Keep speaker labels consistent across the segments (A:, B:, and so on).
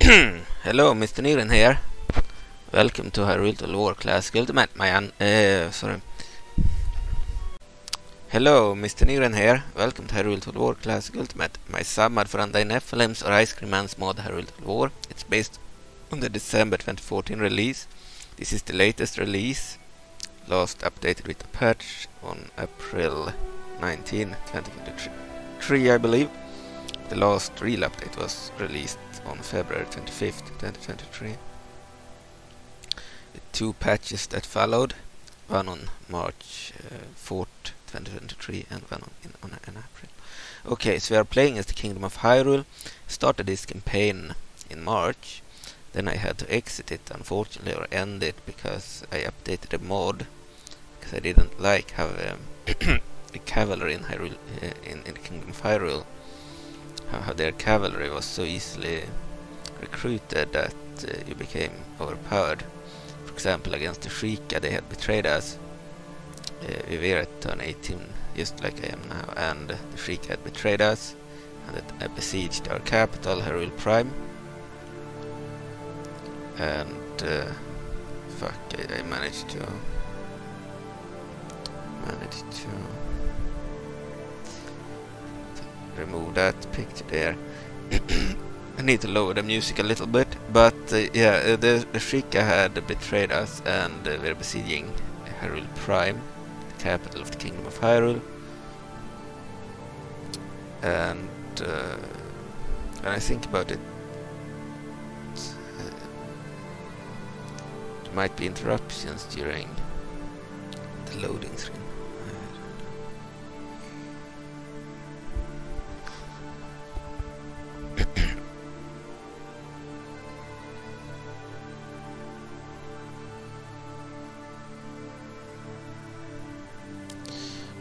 A: Hello, Mr. Nylin here. Welcome to Hyrule War Classic Ultimate. Sorry. Hello, Mr. Nylin here. Welcome to Hyrule War Classic Ultimate. My submod for Nephilim's or Ice Cream Man's mod Hyrule War. It's based on the December 2014 release. This is the latest release. Last updated with a patch on April 19, 2023, I believe. The last real update was released on February 25th, 2023. With two patches that followed, one on March 4th, 2023 and one in April. Okay, so we are playing as the Kingdom of Hyrule. Started this campaign in March, then I had to exit it unfortunately, or end it, because I updated the mod, because I didn't like how the cavalry in Hyrule, in the Kingdom of Hyrule, how their cavalry was so easily recruited that you became overpowered. For example, against the Sheikah, they had betrayed us. We were at turn 18, just like I am now, and the Sheikah had betrayed us, and it besieged our capital, Hyrule Prime. And fuck, I managed to remove that picture there. I need to lower the music a little bit, but yeah, the Sheikah had betrayed us and were besieging Hyrule Prime, the capital of the Kingdom of Hyrule. And when I think about it, there might be interruptions during the loading screen.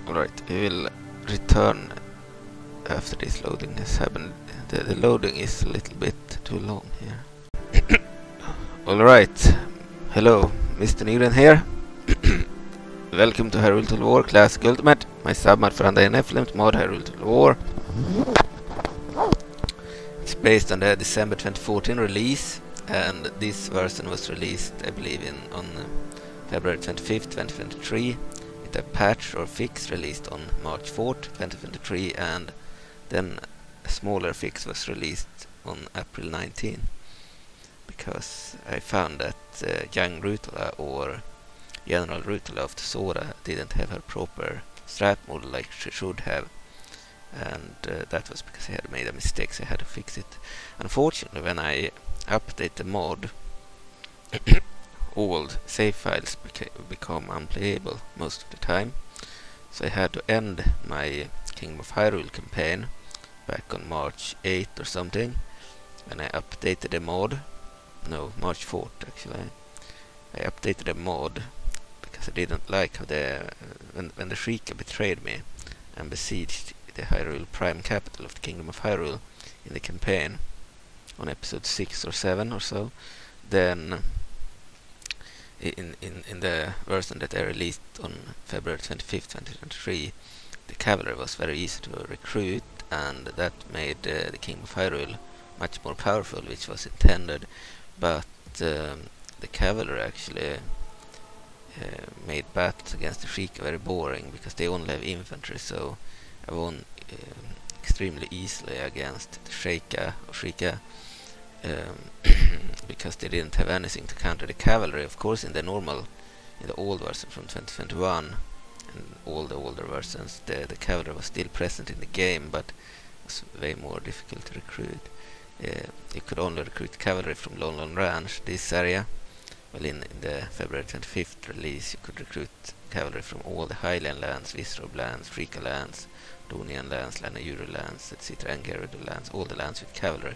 A: Alright, we will return after this loading has happened. The loading is a little bit too long here. Alright, hello, Mr. Nylin here. Welcome to Hyrule War Classic Ultimate, my submod for Nephilim's mod Hyrule War. It's based on the December 2014 release, and this version was released, I believe, on February 25th, 2023. A patch or fix released on March 4th, 2023, and then a smaller fix was released on April 19, because I found that young Yarthal or General Yarthal of the Sora didn't have her proper strat model like she should have, and that was because I had made a mistake, so I had to fix it. Unfortunately, when I update the mod, old save files become unplayable most of the time, so I had to end my Kingdom of Hyrule campaign back on March 8th or something, when I updated the mod. No, March 4th actually. I updated the mod because I didn't like how when the Sheikah betrayed me and besieged the Hyrule Prime capital of the Kingdom of Hyrule in the campaign on episode 6 or 7 or so, then in the version that I released on February 25th, 2023, the cavalry was very easy to recruit, and that made the King of Hyrule much more powerful, which was intended, but the cavalry actually made battles against the Sheikah very boring, because they only have infantry, so I won extremely easily against the Sheikah, because they didn't have anything to counter the cavalry. Of course, in the old version from 2021 and all the older versions, the cavalry was still present in the game, but it was way more difficult to recruit. You could only recruit cavalry from Lon Ranch, this area. Well, in the February 25th release, you could recruit cavalry from all the Highland lands, Visrob lands, Sheikah lands, Donian lands, Lanayuru lands, etc., and Gerudo lands, all the lands with cavalry.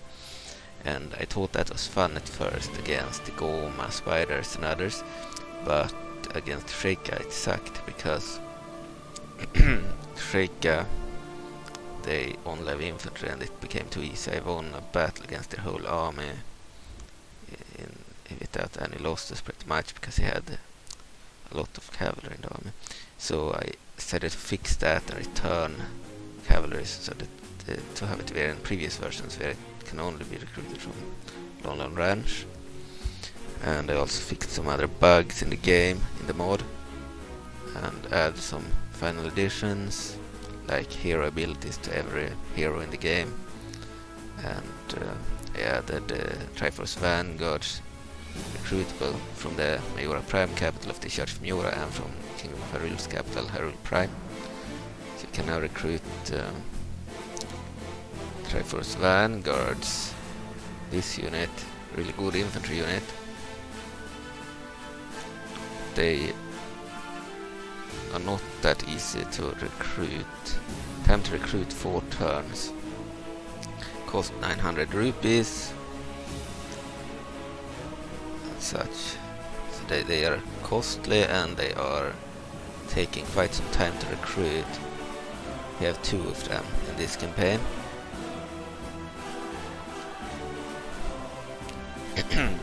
A: And I thought that was fun at first against the Goma, Spiders and others, but against Sheikah it sucked, because Sheikah, they only have infantry and it became too easy. I won a battle against their whole army without any losses pretty much, because he had a lot of cavalry in the army. So I decided to fix that and return cavalry, so that to have it where in previous versions where can only be recruited from London Ranch. And I also fixed some other bugs in the game, in the mod, and add some final additions, like hero abilities to every hero in the game. And I added Triforce Vanguards recruitable from the Majora Prime capital of the Church of Majora and from Kingdom of Hyrule's capital, Hyrule Prime. So you can now recruit Triforce Vanguards, this unit, really good infantry unit. They are not that easy to recruit. Time to recruit 4 turns. Cost 900 rupees. And such. So they are costly and they are taking quite some time to recruit. We have 2 of them in this campaign.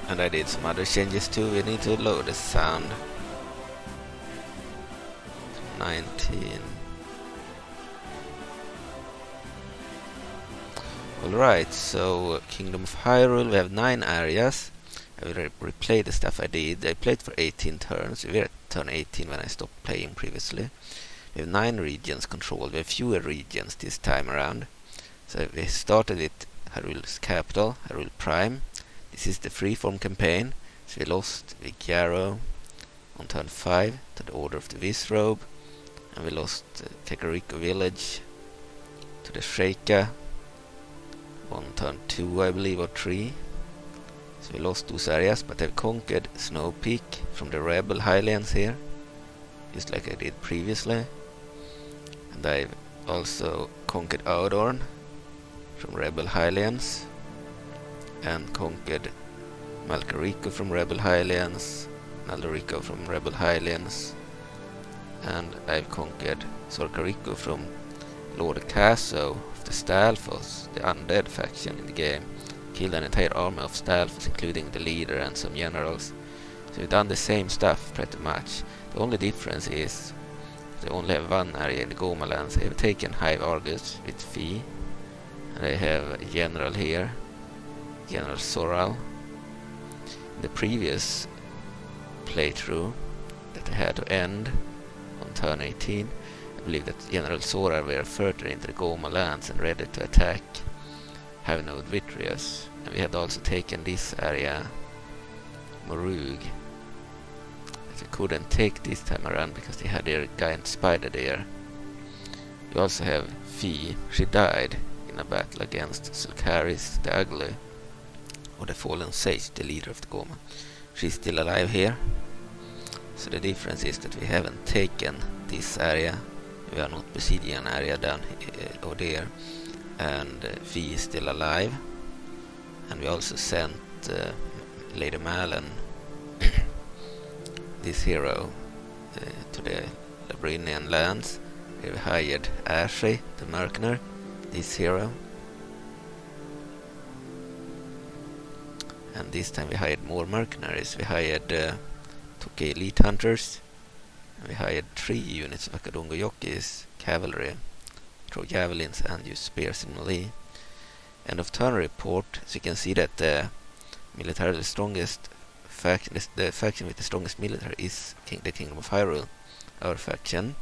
A: And I did some other changes too. We need to load the sound. 19. Alright, so Kingdom of Hyrule, we have 9 areas. I will replay the stuff I did. I played for 18 turns. We were at turn 18 when I stopped playing previously. We have 9 regions controlled. We have fewer regions this time around. So we started with Hyrule's capital, Hyrule Prime. This is the freeform campaign. So we lost Vigaro on turn 5 to the Order of the Visrobe. And we lost Kakariko Village to the Sheikah on turn 2, I believe, or 3. So we lost those areas, but I've conquered Snow Peak from the Rebel Highlands here, just like I did previously. And I've also conquered Audorn from Rebel Highlands, and conquered Malkariko from Rebel Highlands, Naldoriko from Rebel Highlands, and I've conquered Sorkariko from Lord Agahnim of the Stalfos, the undead faction in the game. Killed an entire army of Stalfos, including the leader and some generals. So we've done the same stuff pretty much. The only difference is they only have 1 area in the Homelands. They have taken Hive Argus with Fee, and they have a general here, General Soral. In the previous playthrough that I had to end on turn 18, I believe that General Soral were further into the Homelands and ready to attack Havnod Vitrius. And we had also taken this area, Morug, that we couldn't take this time around because they had their giant spider there. We also have Fee. She died in a battle against Sulcaris the Ugly, or the Fallen Sage, the leader of the Goma. She's still alive here. So the difference is that we haven't taken this area. We are not besieging an area down over there. And Fee is still alive. And we also sent Lady Malon, this hero, to the Labyrinthine lands. We hired Ashei, the Mercenary, this hero. And this time we hired more mercenaries. We hired Tokay Elite Hunters. And we hired 3 units of Kakariko Cavalry, throw javelins and use spears in melee. End of turn report. So you can see that the militarily strongest faction, the faction with the strongest military, is the Kingdom of Hyrule, our faction.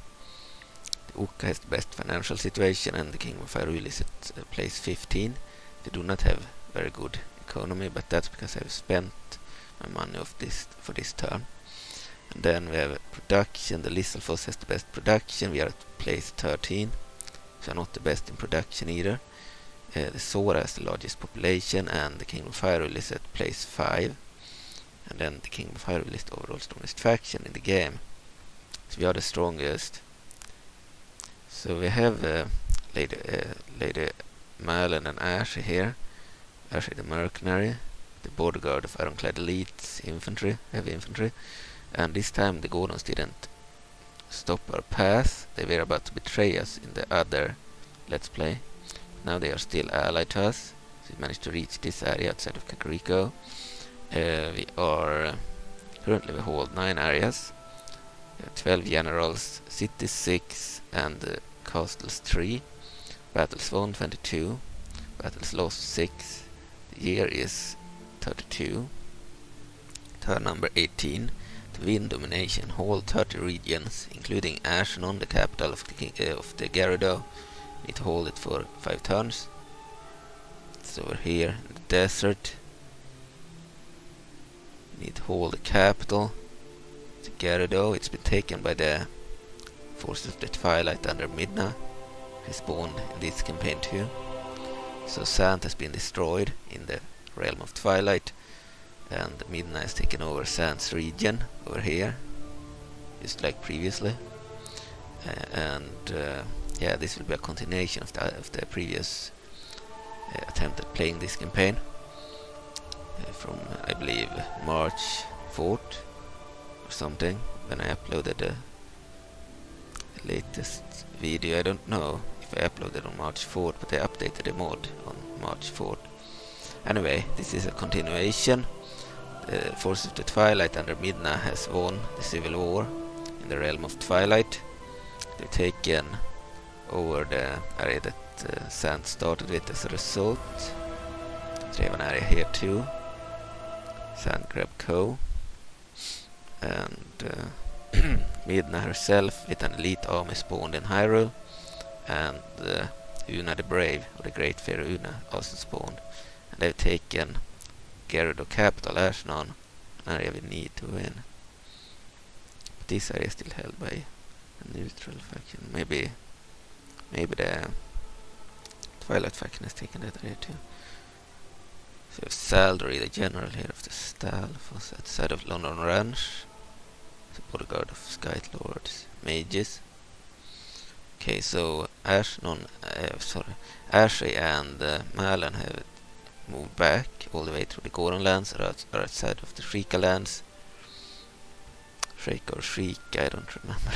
A: The Uka has the best financial situation, and the Kingdom of Hyrule is at place 15. They do not have very good economy, but that's because I've spent my money for this turn. And then we have production. The Lisselfoss has the best production. We are at place 13, so not the best in production either. The Sora has the largest population, and the Kingdom of Hyrule is at place 5. And then the Kingdom of Hyrule is the overall strongest faction in the game. So we are the strongest. So we have Lady Malon and Ashei here. Ashei the Mercenary, the bodyguard of Ironclad Elite's infantry, heavy infantry. And this time the Gorons didn't stop our path. They were about to betray us in the other Let's Play. Now they are still allied to us. So we managed to reach this area outside of Kakariko. We currently hold 9 areas. 12 generals, cities 6, and castles 3. Battles won 22, battles lost 6, The year is 32. Turn number 18. To win domination, hold 30 regions, including Ashei, the capital of the Gerudo. Need to hold it for 5 turns. It's over here in the desert. Need to hold the capital, the Gerudo. It's been taken by the forces of the Twilight under Midna. Respawned in this campaign too. So Sand has been destroyed in the realm of Twilight, and Midna has taken over Sand's region over here, just like previously. Yeah, this will be a continuation of the previous attempt at playing this campaign from, I believe, March 4th or something, when I uploaded the latest video. I don't know if I uploaded on March 4th, but I updated the mod on March 4th. Anyway, this is a continuation. The forces of the Twilight under Midna has won the civil war in the realm of Twilight. They've taken over the area that Sand started with as a result. They have an area here too. Sand grabbed Co. And Midna herself with an elite army spawned in Hyrule, and Una the Brave, or the Great Fairy Una, also spawned. And they've taken Gerudo capital, Ashei, an area we need to win. But this area is still held by a neutral faction. Maybe the Twilight faction has taken that area too. So we have Saldry, the general here of the Stalfos, outside of London Ranch. The bodyguard of Sky Lords, mages. Okay, so Ashei and Malon have moved back all the way through the Goron lands, or outside of the Sheikah lands. Sheikah or Sheikah, I don't remember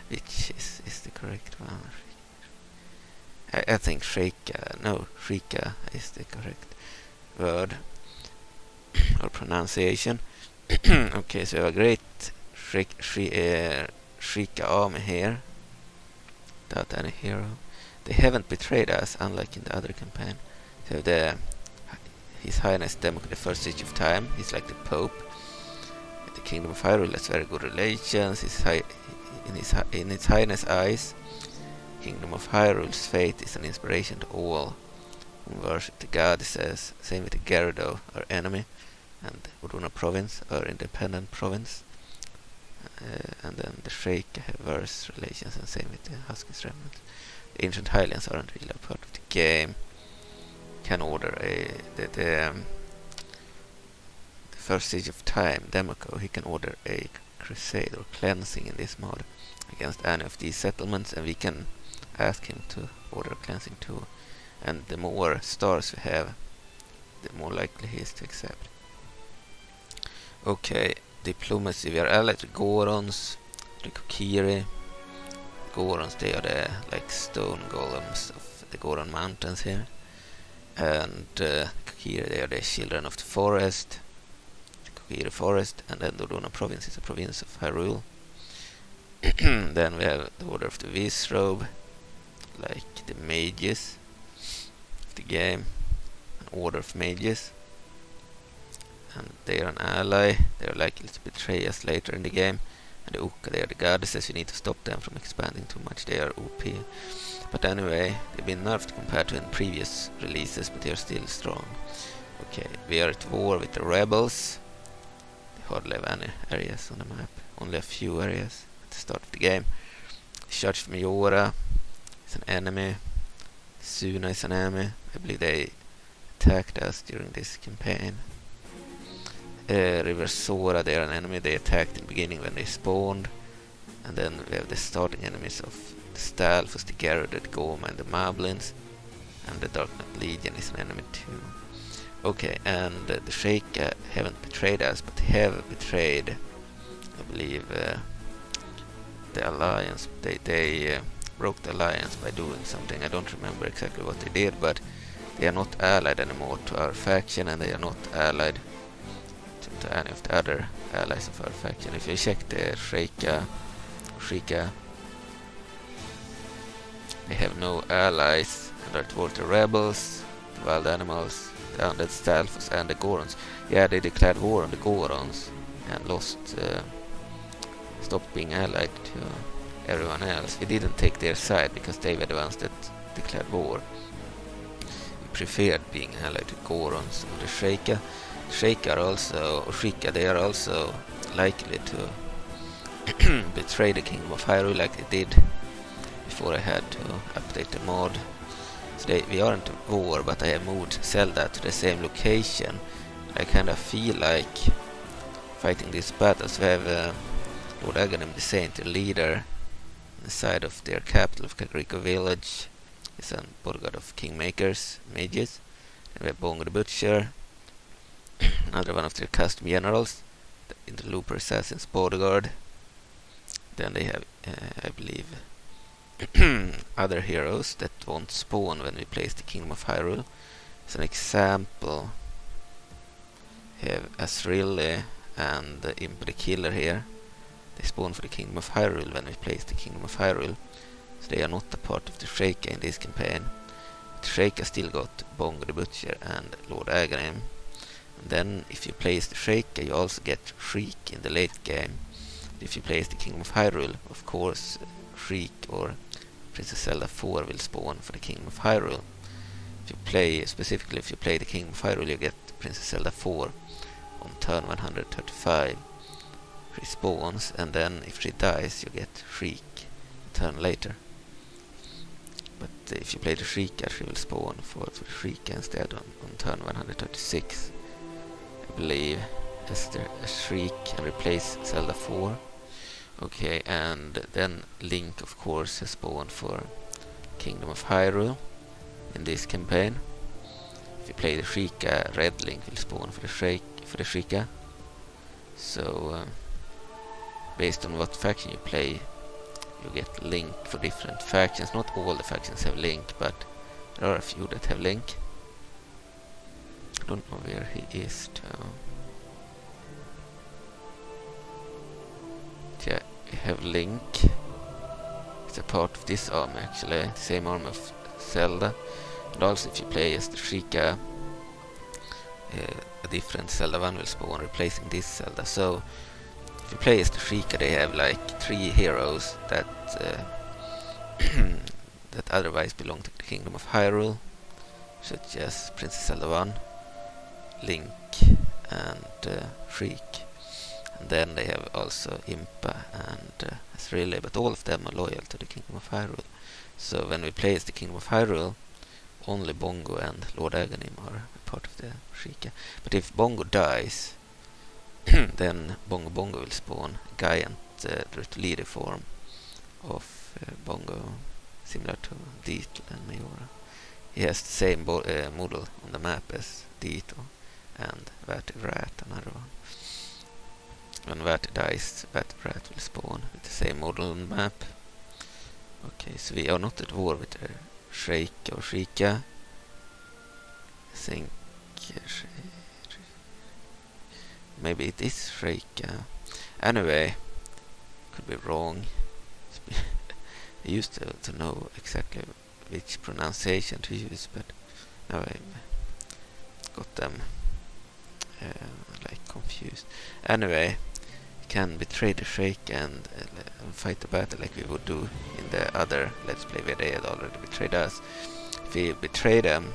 A: which is the correct one. I think Sheikah is the correct word or pronunciation. Okay, so we have a great Sheikah army here, without any hero. They haven't betrayed us, unlike in the other campaign. So His Highness Democrat, the First Siege of Time, he's like the Pope. The Kingdom of Hyrule has very good relations. In His Highness' eyes, Kingdom of Hyrule's fate is an inspiration to all who worship the goddesses. Same with the Gerudo, our enemy, and Uruna province, our independent province. And then the Sheikah have worse relations, and same with the Husky's remnant. The ancient Highlands aren't really a part of the game. Can order the First Siege of Time, Democo, he can order a crusade or cleansing in this mod against any of these settlements, and we can ask him to order cleansing too. And the more stars we have, the more likely he is to accept. Okay, diplomacy. We are allied to Gorons, the Kokiri. Gorons, they are the like stone golems of the Goron Mountains here. And Kokiri, they are the children of the forest, the Kokiri forest. And then the Uruna province is a province of Hyrule. Then we have the Order of the Visrobe, like the mages of the game, an order of mages. And they are an ally. They are likely to betray us later in the game. And the Uka, they are the goddesses. We need to stop them from expanding too much. They are OP. But anyway, they've been nerfed compared to in previous releases, but they are still strong. Okay, we are at war with the rebels. They hardly have any areas on the map. Only a few areas at the start of the game. Church of Miora is an enemy. Suna is an enemy. I believe they attacked us during this campaign. River Sora, they are an enemy. They attacked in the beginning when they spawned. And then we have the starting enemies of the Stalfos, the Gerudo, the Goma, and the Moblins. And the Dark Knight Legion is an enemy too. Okay, and the Sheikah haven't betrayed us, but they have betrayed, I believe, the alliance. They broke the alliance by doing something. I don't remember exactly what they did, but they are not allied anymore to our faction, and they are not allied to any of the other allies of our faction. If you check the Sheikah, they have no allies and are towards the rebels, the wild animals, the undead Stalfos and the Gorons. Yeah, they declared war on the Gorons and lost, stopped being allied to everyone else. We didn't take their side because they were the ones that declared war. We preferred being allied to Gorons and the Sheikah. Sheikah are also, or Sheikah, they are also likely to betray the Kingdom of Hyrule like they did before I had to update the mod. So we aren't at war, but I have moved Zelda to the same location. I kind of feel like fighting these battles. We have Lord Agahnim the Saint, the leader, on the side of their capital of Kakariko Village. He's a bodyguard of Kingmakers, mages. Then we have Bongo the Butcher, another one of their custom generals, in the Looper Assassin's bodyguard. Then they have, I believe, other heroes that won't spawn when we place the Kingdom of Hyrule. As an example, we have Ashei and Imp the Killer here. They spawn for the Kingdom of Hyrule when we place the Kingdom of Hyrule. So they are not a part of the Sheikah in this campaign. The Sheikah still got Bongo the Butcher and Lord Agahnim. And then if you place the Sheikah, you also get Sheik in the late game. If you place the Kingdom of Hyrule, of course, Sheik or Princess Zelda IV will spawn for the Kingdom of Hyrule. If you play, specifically if you play the Kingdom of Hyrule, you get Princess Zelda IV on turn 135. She spawns, and then if she dies, you get Sheik a turn later. But if you play the Sheikah, she will spawn for the Sheikah instead on turn 136. I believe as the Sheik and replace Zelda IV. Okay, and then Link, of course, has spawned for Kingdom of Hyrule in this campaign. If you play the Sheikah, Red Link will spawn for the Sheikah. So, based on what faction you play, you get Link for different factions. Not all the factions have Link, but there are a few that have Link. I don't know where he is though. Yeah, we have Link. It's a part of this army actually, the same army of Zelda. And also if you play as the Sheikah, a different Zelda 1 will spawn replacing this Zelda. So if you play as the Sheikah, they have like 3 heroes that that otherwise belong to the Kingdom of Hyrule, such as Princess Zelda 1, Link and Sheik. And then they have also Impa and Ashei, but all of them are loyal to the Kingdom of Hyrule. So when we play as the Kingdom of Hyrule, only Bongo and Lord Agahnim are a part of the Sheikah. But if Bongo dies, then Bongo will spawn a giant leader form of Bongo, similar to Deetle and Mayora. He has the same model on the map as Deetle and Rat, another one. When Vat dies, Rat will spawn with the same model on the map. Okay, so we are not at war with the Sheikah or Sheikah. I think maybe it is Sheikah. Anyway, could be wrong. I used to know exactly which pronunciation to use, but now I've got them like confused. Anyway, we can betray the Sheikah and fight the battle like we would do in the other Let's Play where they had already betrayed us. If we betray them,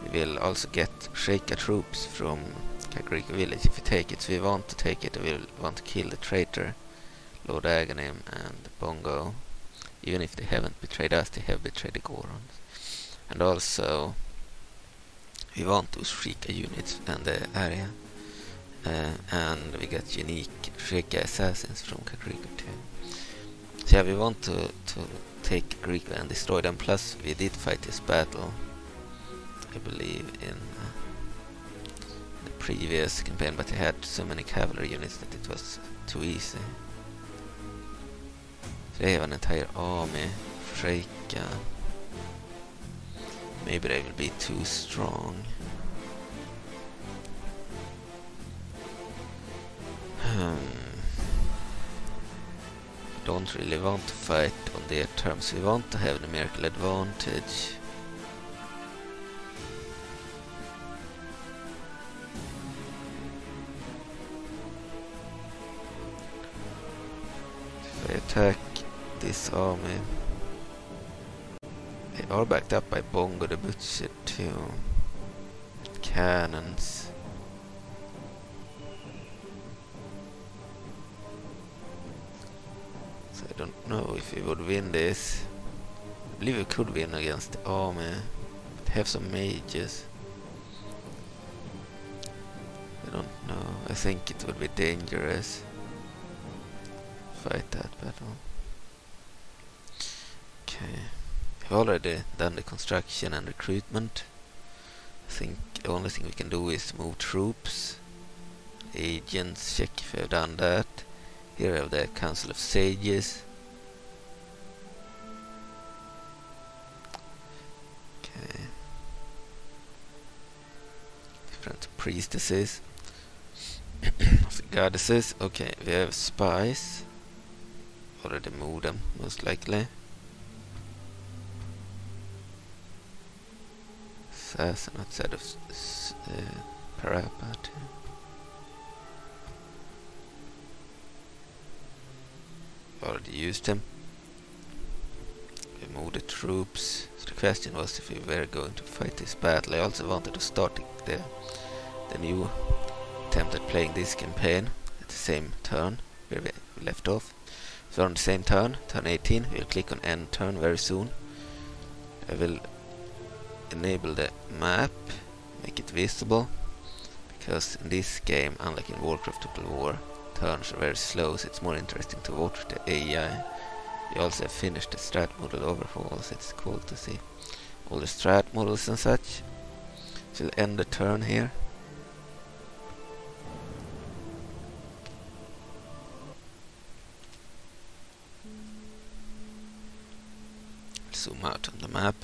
A: we will also get Sheikah troops from Kakariko Village if we take it. So we want to take it, we will want to kill the traitor Lord Agahnim and Bongo. Even if they haven't betrayed us, they have betrayed the Gorons. And also we want those Sheikah units in the area. And we get unique Sheikah assassins from Kakariko too. So yeah, we want to take Kakariko and destroy them. Plus we did fight this battle, I believe, in the previous campaign, but they had so many cavalry units that it was too easy. So they have an entire army of Sheikah. Maybe they will be too strong. Don't really want to fight on their terms. We want to have numerical advantage. attack this army. They are backed up by Bongo the Butcher too. Cannons. So I don't know if we would win this. I believe we could win against the army. But have some mages. I don't know. I think it would be dangerous. Fight that battle. Okay. We've already done the construction and recruitment. I think the only thing we can do is move troops. Agents, check if we've done that. Here we have the Council of Sages. Okay. Different priestesses. Of the goddesses. Okay, we have spies. Already moved them, most likely. Assassin outside of Parapet. Already used them. We moved the troops. So the question was if we were going to fight this battle. I also wanted to start the new attempt at playing this campaign at the same turn where we left off. So on the same turn 18, we'll click on end turn very soon. I will enable the map, make it visible, because in this game, unlike in Warcraft Total War, turns are very slow, so it's more interesting to watch the AI. We also have finished the strat model overhaul, so it's cool to see all the strat models and such. So we'll end the turn here. Zoom out on the map.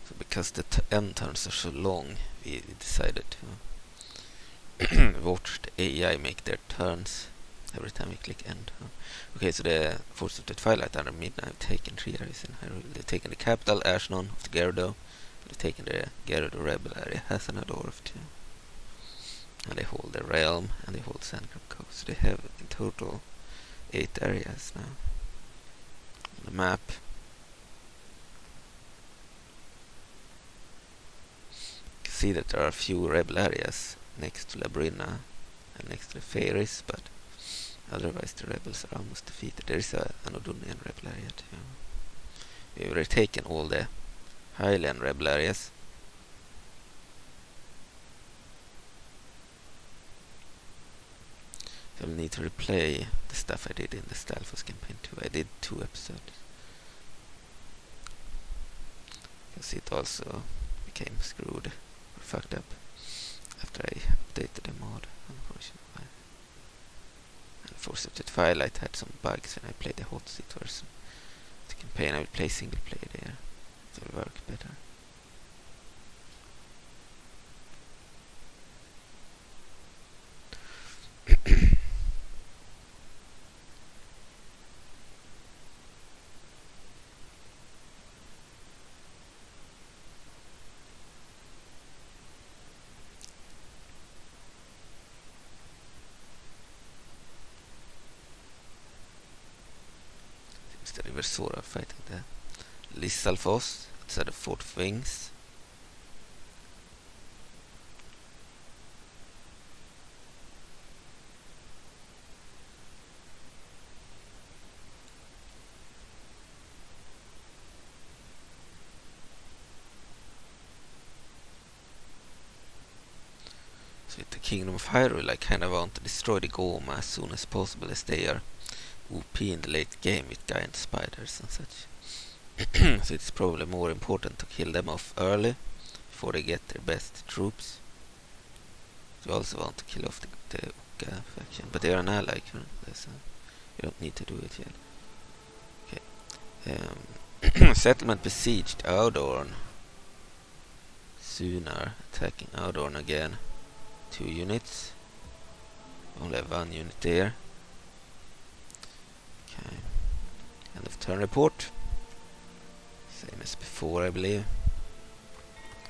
A: So because the end turns are so long, we decided to watch the AI make their turns every time we click end turn. Okay, so the Force of the Twilight under midnight have taken 3 areas in Hyrule. They've taken the capital, Ashnon of the Gerudo. They've taken the Gerudo rebel area, Hasanadorf too. And they hold the realm, and they hold Sandcrop Coast. So they have in total 8 areas now on the map. You can see that there are a few rebel areas next to Labrina and next to the Fairies, but otherwise the rebels are almost defeated. There is an Odunian rebel area too. We've already taken all the Highland rebel areas. So I'll need to replay the stuff I did in the Stalfos campaign too. I did 2 episodes. You can see it also became screwed or fucked up after I updated the mod, unfortunately. And Force of the Twilight had some bugs when I played the hot seat version. The campaign I will play single player there. So it'll work better. Seems that we were sort of fighting the Lissalfos outside of Fort Wings. So with the Kingdom of Hyrule, I kind of want to destroy the Goma as soon as possible, as they are OP in the late game with giant spiders and such. So it's probably more important to kill them off early before they get their best troops. So we also want to kill off the Uka faction, but they are an ally currently, so you don't need to do it yet. Okay. Settlement besieged Audorn. Sooner attacking Audorn again. 2 units. Only have 1 unit there. Okay. End of turn report. Same as before, I believe.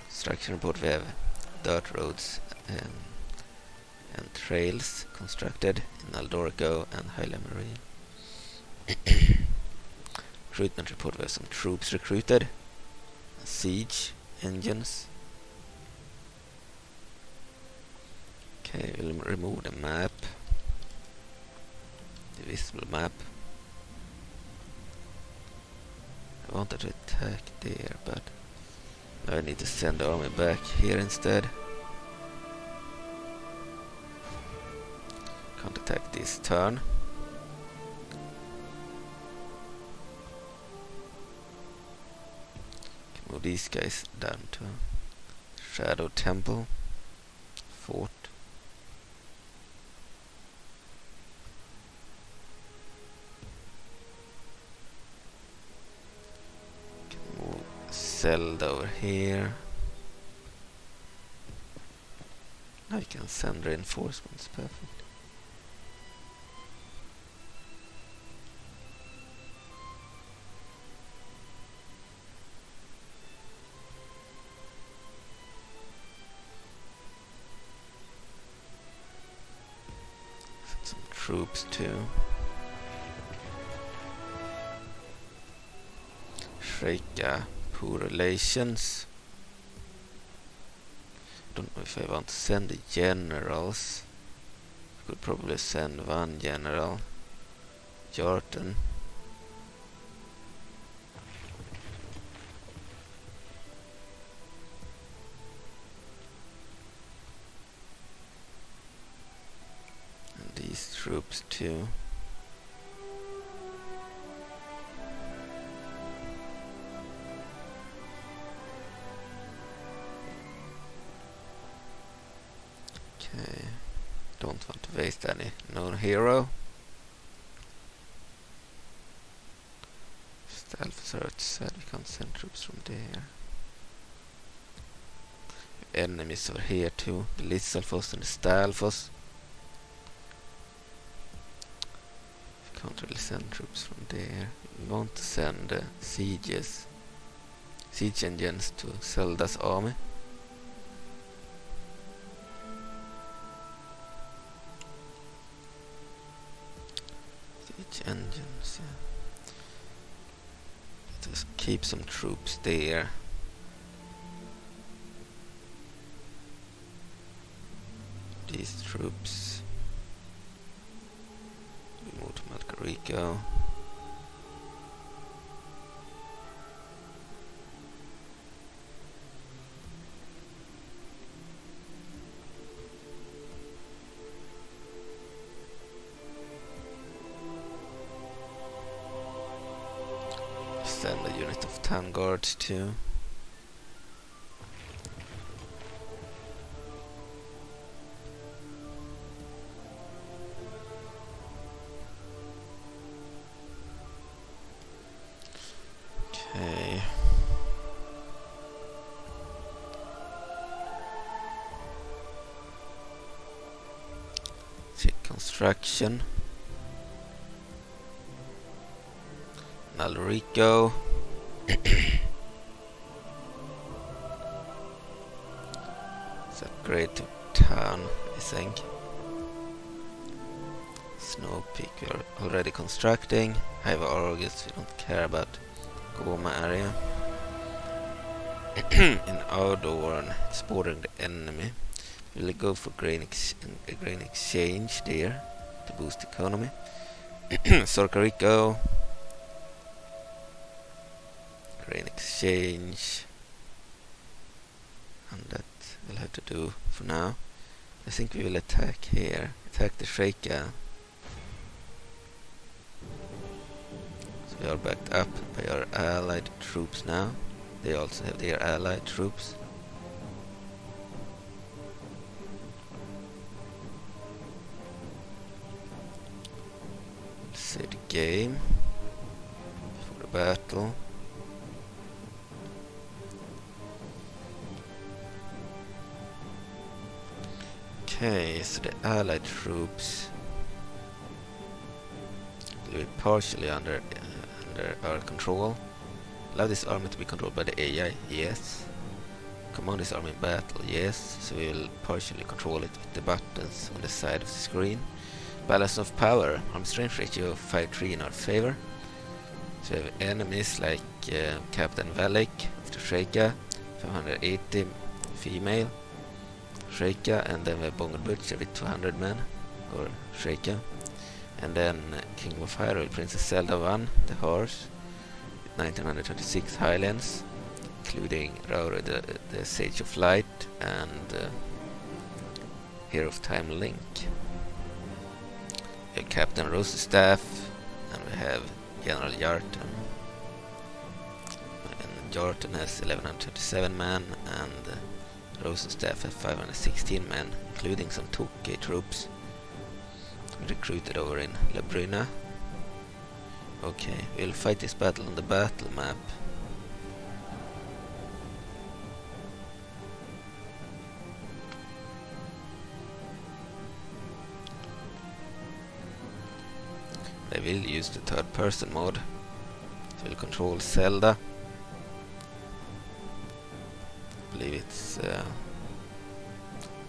A: Construction report, we have dirt roads and trails constructed in Aldorico and Hylia Marine. Recruitment report, we have some troops recruited. Siege engines. Okay, we'll remove the map. The visible map. I wanted to attack there, but now I need to send the army back here instead. Can't attack this turn. Can move these guys down to Shadow Temple Fort. Zelda over here. Now you can send reinforcements, perfect. Send some troops too. Sheikah. Poor relations. Don't know if I want to send the generals. Could probably send one general, Yarthal. And these troops too. Don't want to waste any known hero. Stealth search said we can't send troops from there. Enemies over here too. The Litzelfoss and the Stalfoss. We can't really send troops from there. We want to send siege engines to Zelda's army. Engines, yeah. Just keep some troops there. These troops. We move to Kakariko. Send a unit of town guards too. Okay. Check construction. Aldorico. It's upgrade to town, I think. Snow Peak we are already constructing. Hive Argus, we don't care about Goma area. In Outdoor, it's bordering the enemy. We'll go for grain exchange there to boost the economy. Kakariko. Grain exchange, and that we'll have to do for now. I think we will attack here, attack the Sheikah. So we are backed up by our allied troops now. They also have their allied troops. Let's save the game for the battle. Okay, so the allied troops will be partially under our control. Allow this army to be controlled by the AI, yes. Command this army in battle, yes. So we will partially control it with the buttons on the side of the screen. Balance of power, arm strength ratio of 5-3 in our favor. So we have enemies like Captain Valak of the Sheikah, 580 female Sheikah, and then we have Bongo the Butcher with 200 men, or Sheikah. And then Kingdom of Hyrule, Princess Zelda I, the horse, with 1926 Highlands, including Rauru, the Sage of Light, and Hero of Time Link. We have Captain Rosestaff, and we have General Yarthal. And Yarthal has 1137 men, and Rosenstaff has 516 men, including some Tokay troops recruited over in La Bruna. Okay, we'll fight this battle on the battle map. I will use the third person mode. So we'll control Zelda. I believe it's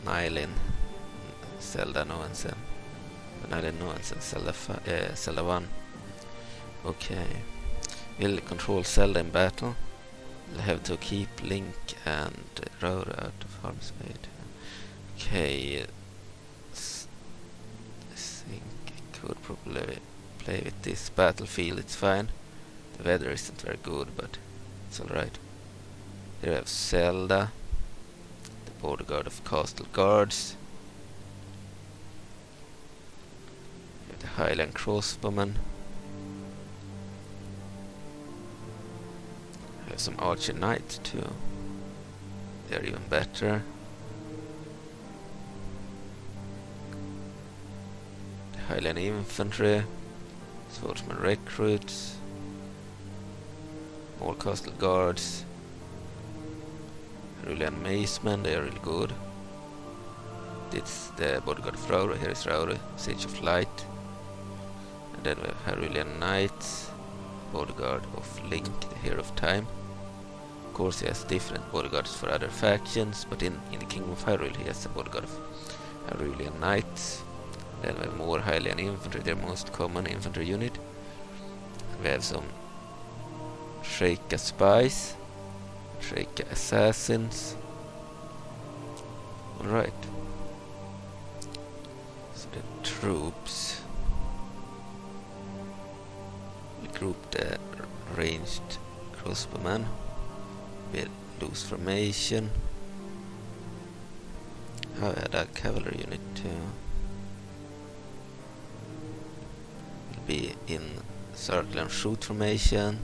A: Nylin Zelda Zelda 1. Okay. We'll control Zelda in battle. We'll have to keep Link and Rauru out of harm's way. Okay. I think I could probably play with this battlefield, it's fine. The weather isn't very good, but it's alright. Here we have Zelda, the border guard of Castle Guards. We have the Highland Crossbowmen. We have some Archer Knights too. They're even better. The Highland Infantry. Swordsman recruits, more Castle Guards, Hyrulean Macemen, they are really good. It's the bodyguard of Rauru, here is Rauru, Sage of Light. And then we have Hyrulean Knights, bodyguard of Link, the Hero of Time. Of course he has different bodyguards for other factions, but in the Kingdom of Hyrule he has a bodyguard of Hyrulean Knights. Then we have more Hylian infantry, their most common infantry unit. We have some Sheikah spies, Sheikah assassins. Alright. So the troops. We group the ranged crossbowmen with loose formation. Oh, I had a cavalry unit too. Be in circle and shoot formation.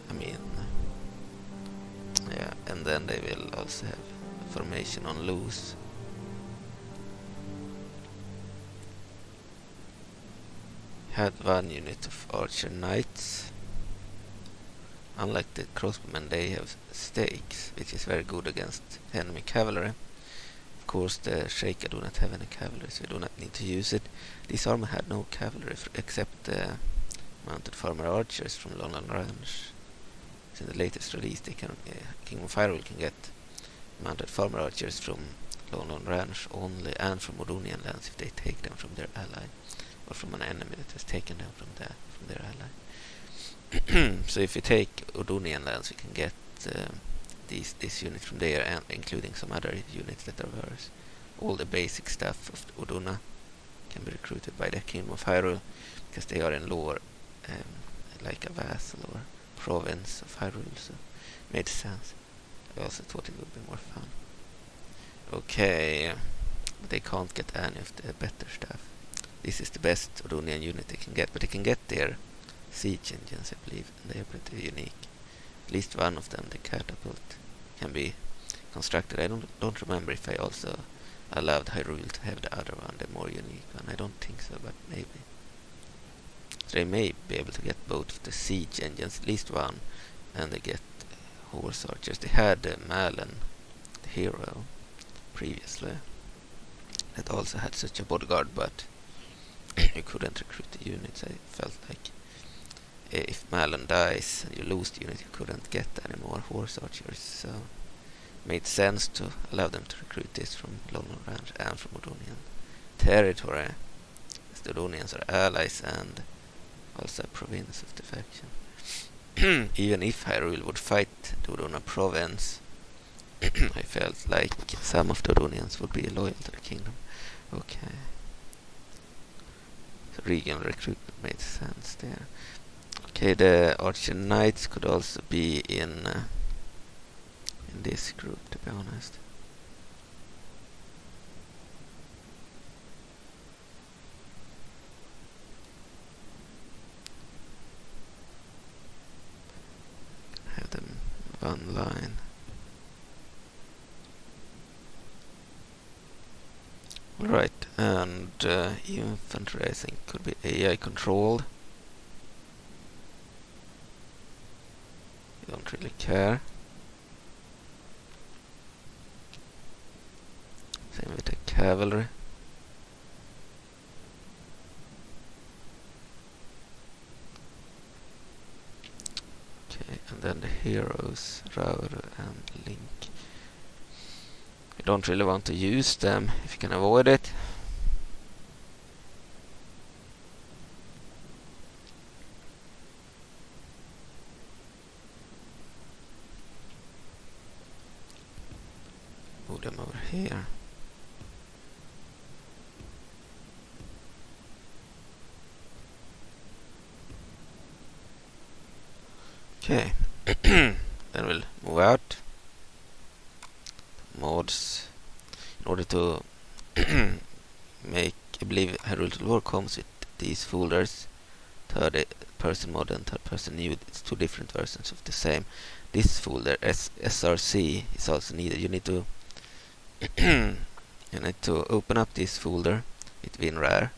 A: I mean, yeah, and then they will also have formation on loose. Had one unit of Archer Knights. Unlike the crossbowmen, they have stakes, which is very good against enemy cavalry. Of course, the Sheikah do not have any cavalry, so we do not need to use it. This army had no cavalry except the mounted farmer archers from London Ranch. So in the latest release, they can Kingdom of Hyrule can get mounted farmer archers from London Ranch only, and from Odonian lands if they take them from their ally, or from an enemy that has taken them from their ally. So if we take Odonian lands, we can get this unit from there, and including some other units that are worse. All the basic stuff of Odona can be recruited by the Kingdom of Hyrule, because they are in lore like a vassal or province of Hyrule, so it made sense. I also thought it would be more fun. Okay, but they can't get any of the better stuff. This is the best Odonian unit they can get, but they can get their siege engines, I believe, and they are pretty unique. At least one of them, the catapult, can be constructed. I don't remember if I also allowed Hyrule to have the other one, the more unique one. I don't think so, but maybe. So they may be able to get both of the siege engines, at least one, and they get horse archers. They had Malon, the hero, previously, that also had such a bodyguard, but you couldn't recruit the units. I felt like if Malon dies and you lose the unit, you couldn't get any more horse archers, so it made sense to allow them to recruit this from London Ranch and from Odonian territory. As the Odonians are allies and also a province of the faction. Even if Hyrule would fight the Odona province, I felt like some of the Odonians would be loyal to the kingdom. Okay. So regional recruitment made sense there. Okay, the Archer Knights could also be in this group, to be honest. Have them one line. Alright, and infantry I think could be AI controlled. You don't really care. Same with the cavalry. Okay, and then the heroes, Rauru and Link. You don't really want to use them if you can avoid it. Move them over here. Okay, then we'll move out. Mods. In order to make, I believe Hyrule Lore comes with these folders, third person mod and third person new. It's two different versions of the same. This folder SRC is also needed. You need to open up this folder with WinRAR,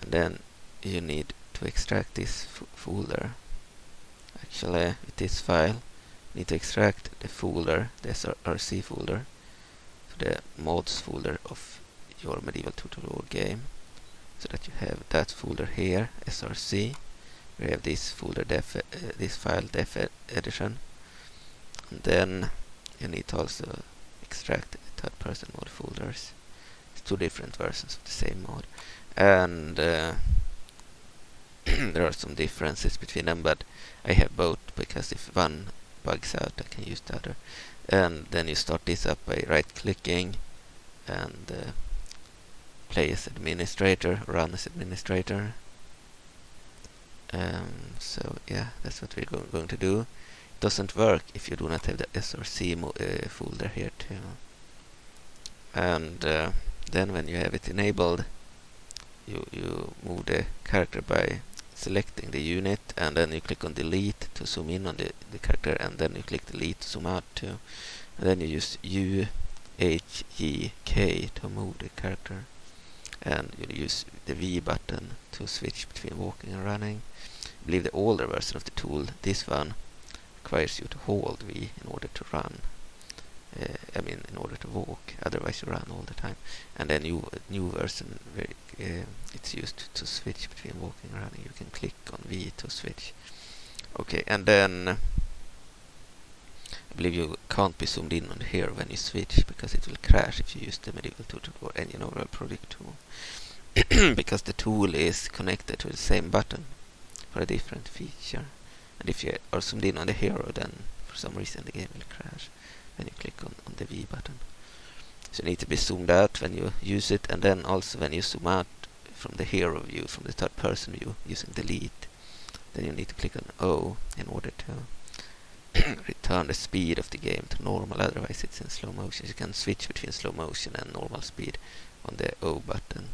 A: and then you need to extract this folder. Actually, with this file, you need to extract the folder, the SRC folder, to the mods folder of your Medieval Tutorial War game, so that you have that folder here, SRC. We have this folder, this file, def edition, and then you need to also extract the third-person mod folders. It's two different versions of the same mod, and there are some differences between them, but I have both because if one bugs out, I can use the other. And then you start this up by right-clicking and play as administrator, run as administrator. So yeah, that's what we're going to do. It doesn't work if you do not have the SRC folder here too. And then when you have it enabled, you move the character by selecting the unit, and then you click on delete to zoom in on the character, and then you click delete to zoom out too. And then you use U, H, E, K to move the character, and you use the V button to switch between walking and running. I believe the older version of the tool, this one, requires you to hold V in order to run. I mean, in order to walk, otherwise you run all the time. And then new version, it's used to switch between walking and running. You can click on V to switch. Okay, and then I believe you can't be zoomed in on here when you switch, because it will crash if you use the Medieval Tutorial or Engine Overall Project tool, because the tool is connected to the same button for a different feature. And if you are zoomed in on the hero, then for some reason the game will crash when you click on the V button. So you need to be zoomed out when you use it, and then also when you zoom out from the hero view, from the third person view, using delete, then you need to click on O in order to return the speed of the game to normal, otherwise it's in slow motion. You can switch between slow motion and normal speed on the O button.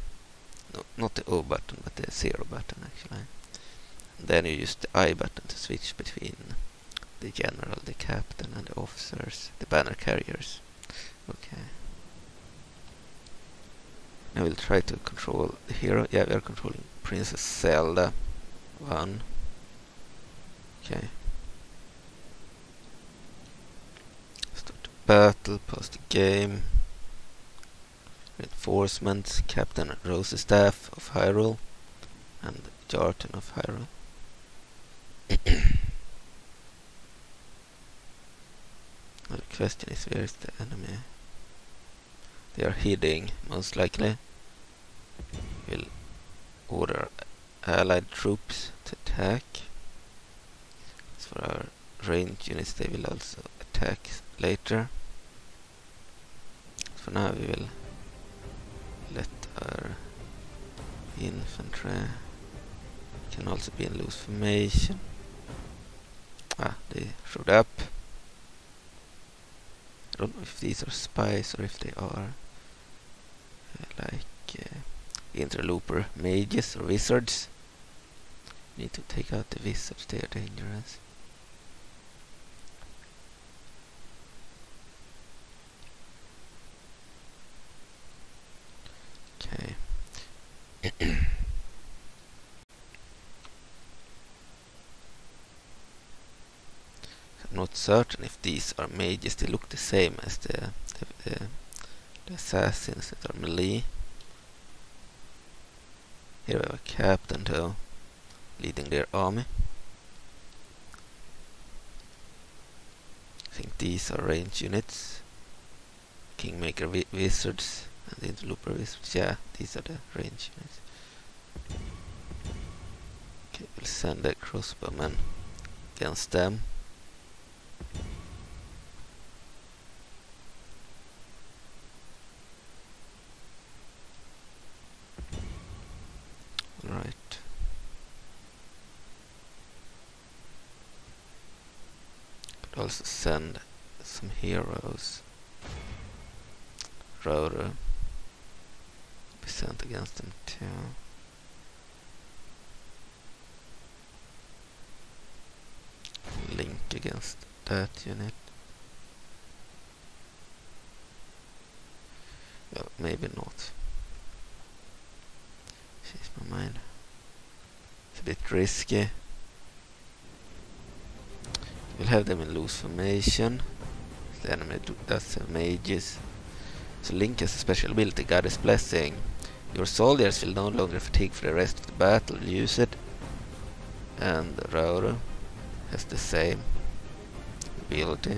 A: No, not the O button, but the 0 button actually. And then you use the I button to switch between the general, the captain, and the officers, the banner carriers. Okay. Now we'll try to control the hero. Yeah, we are controlling Princess Zelda I. Okay. Start the battle, pause the game. Reinforcements, Captain Rosestaff of Hyrule and Yarthal of Hyrule. The question is, where is the enemy? They are hiding, most likely. We'll order allied troops to attack. As for our ranged units, they will also attack later. For now we will let our infantry can also be in loose formation. They showed up. I don't know if these are spies or if they are interloper mages or wizards. Need to take out the wizards, they are dangerous. Okay. I'm not certain if these are mages. They look the same as the assassins that are melee. Here we have a captain too, leading their army. I think these are range units. Kingmaker wizards and the interloper wizards. Yeah, these are the range units. Okay, we'll send the crossbowmen against them. Right. Could also send some heroes. Rauru be sent against them too. Link against that unit. Well, maybe not. Change my mind. It's a bit risky. We'll have them in loose formation. The enemy does have mages. So Link has a special ability, Goddess Blessing. Your soldiers will no longer fatigue for the rest of the battle. Use it. And Rauru has the same ability.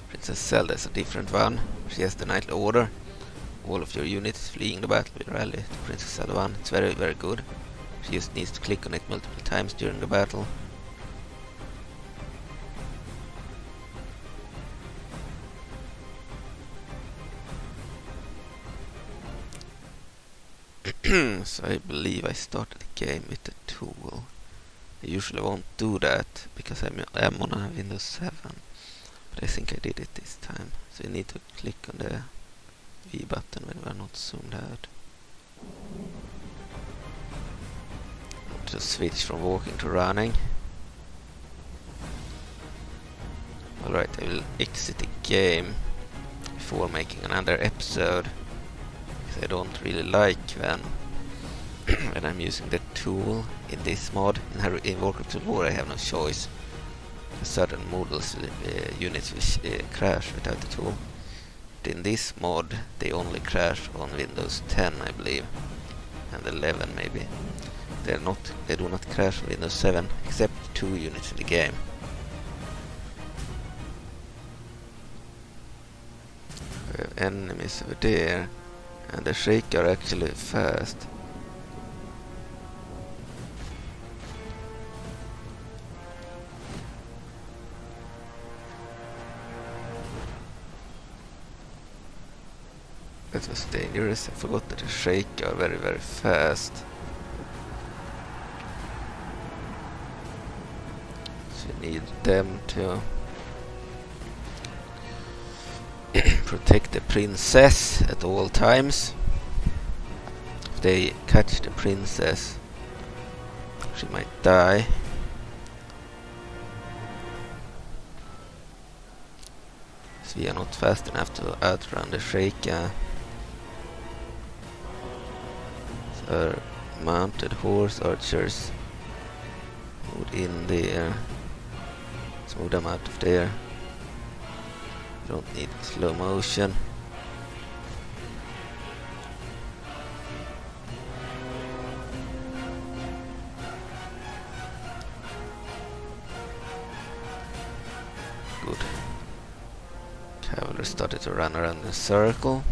A: Princess Zelda is a different one. She has the Knightly Order. All of your units fleeing the battle will rally to Princess Zelda I. It's very, very good. She just needs to click on it multiple times during the battle. So I believe I started the game with the tool. I usually won't do that because I'm on a Windows 7. But I think I did it this time. So you need to click on the V button when we are not zoomed out. To switch from walking to running. Alright, I will exit the game before making another episode. Because I don't really like when I'm using the tool in this mod. In Warcraft Tool War I have no choice. Certain models, units will crash without the tool. But in this mod they only crash on Windows 10 I believe. And 11 maybe. They do not crash on Windows 7 except 2 units in the game. We have enemies over there. And the Sheikah are actually fast. That was dangerous. I forgot that the Sheikah are very, very fast. So you need them to protect the princess at all times. If they catch the princess, she might die. So we are not fast enough to outrun the Sheikah. So mounted horse archers move in there. Let's move them out of there. Don't need slow motion. started to run around in a circle.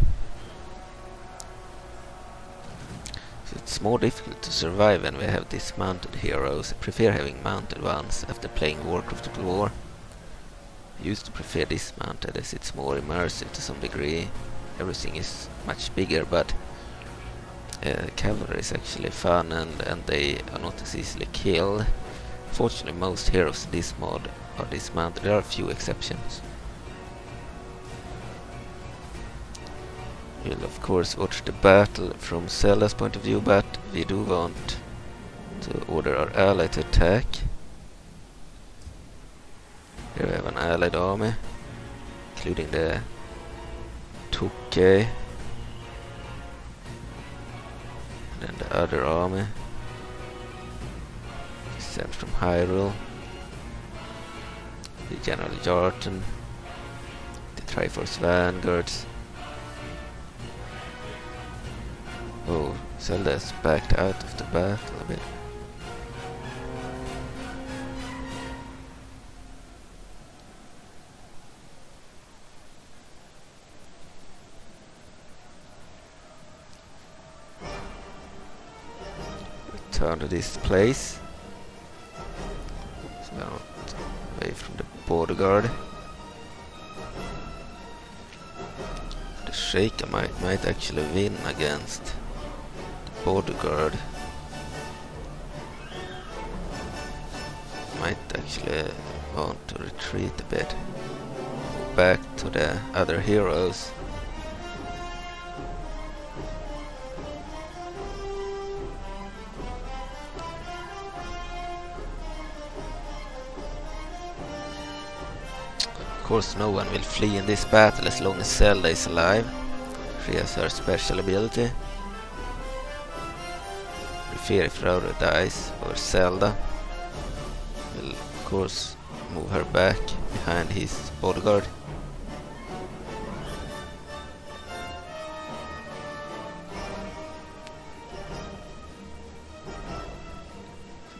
A: So it's more difficult to survive when we have dismounted heroes. I prefer having mounted ones after playing Warcraft Total War. I used to prefer dismounted as it's more immersive to some degree. Everything is much bigger, but cavalry is actually fun and they are not as easily killed. Fortunately, most heroes in this mod are dismounted. There are a few exceptions. We'll of course watch the battle from Zelda's point of view, but we do want to order our ally to attack. Here we have an allied army, including the Tokay, and then the other army sent from Hyrule, the General Yarthal, the Triforce Vanguards. Oh, Zelda's backed out of the battle a bit. Return to this place. So now away from the border guard. The Sheikah might actually win against the border guard. Might actually want to retreat a bit. Go back to the other heroes. Of course, no one will flee in this battle as long as Zelda is alive. She has her special ability. Prefer if Rauru dies over Zelda. We'll of course move her back behind his bodyguard.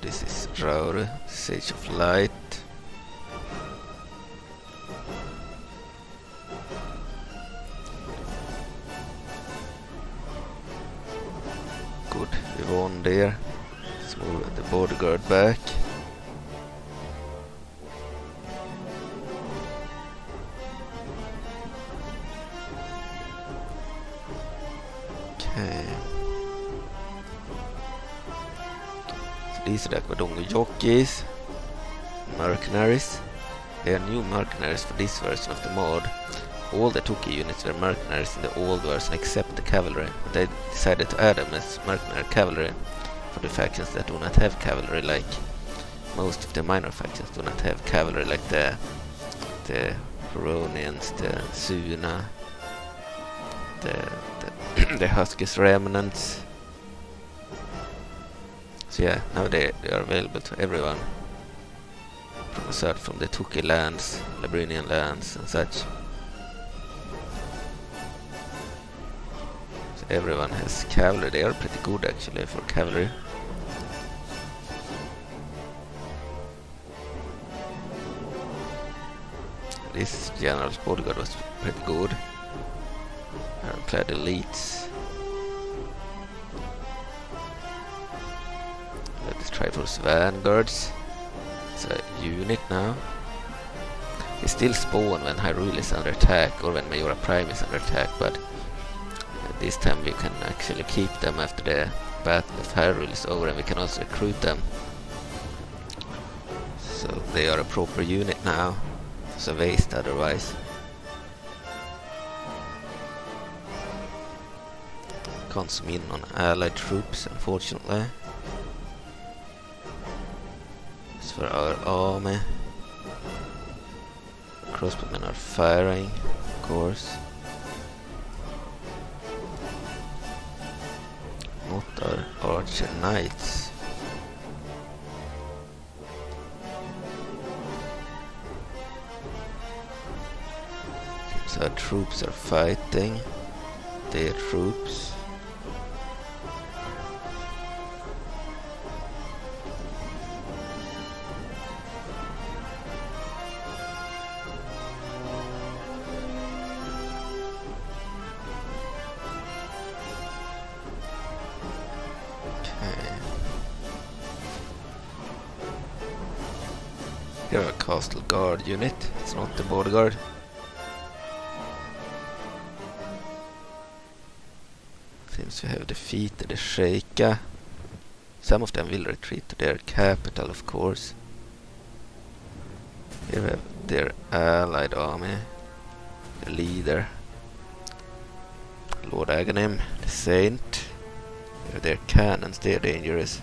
A: This is Rauru, Sage of Light. Good, we won there. Let's move the bodyguard back. Okay. So these are the Bongo jockeys, mercenaries. They are new mercenaries for this version of the mod. All the Tokay units were mercenaries in the old version except the cavalry. They decided to add them as mercenary cavalry for the factions that do not have cavalry, like most of the minor factions do not have cavalry, like the Huronians, the Suna, the Huskies remnants. So yeah, now they are available to everyone from the Tokay lands, Labyrinthine lands and such. Everyone has cavalry. They are pretty good actually for cavalry. This general's bodyguard was pretty good. Ironclad elites. Let's try for Vanguards. It's a unit now. They still spawn when Hyrule is under attack or when Majora Prime is under attack, but this time we can actually keep them after the Battle of Hyrule is over, and we can also recruit them. So they are a proper unit now. It's a waste otherwise. Can't zoom in on allied troops, unfortunately. As for our army, crossbowmen are firing, of course. Not our archer knights. So our troops are fighting their troops. Here a castle guard unit, it's not the border guard. Seems to have defeated the Sheikah. Some of them will retreat to their capital, of course. Here we have their allied army, the leader, Lord Agahnim the Saint. Here are their cannons, they're dangerous.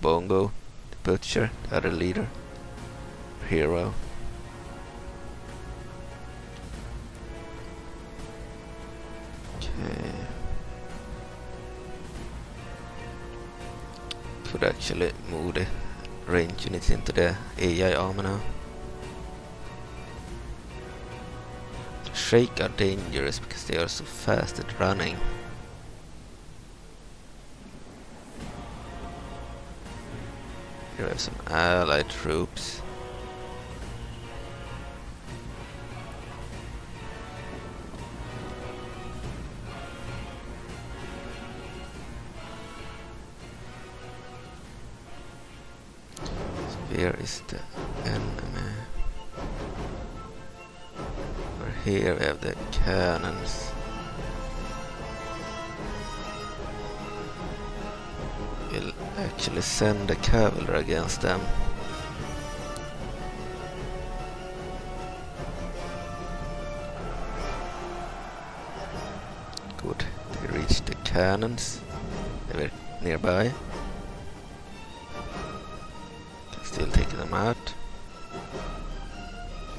A: Bongo the Butcher, the other leader, hero. Okay. Could actually move the range units into the AI armor now. The Sheikah are dangerous because they are so fast at running. Here we have some allied troops. So here is the enemy. Over here we have the cannons. We'll actually send the cavalry against them. Good, they reached the cannons. They were nearby. Still taking them out.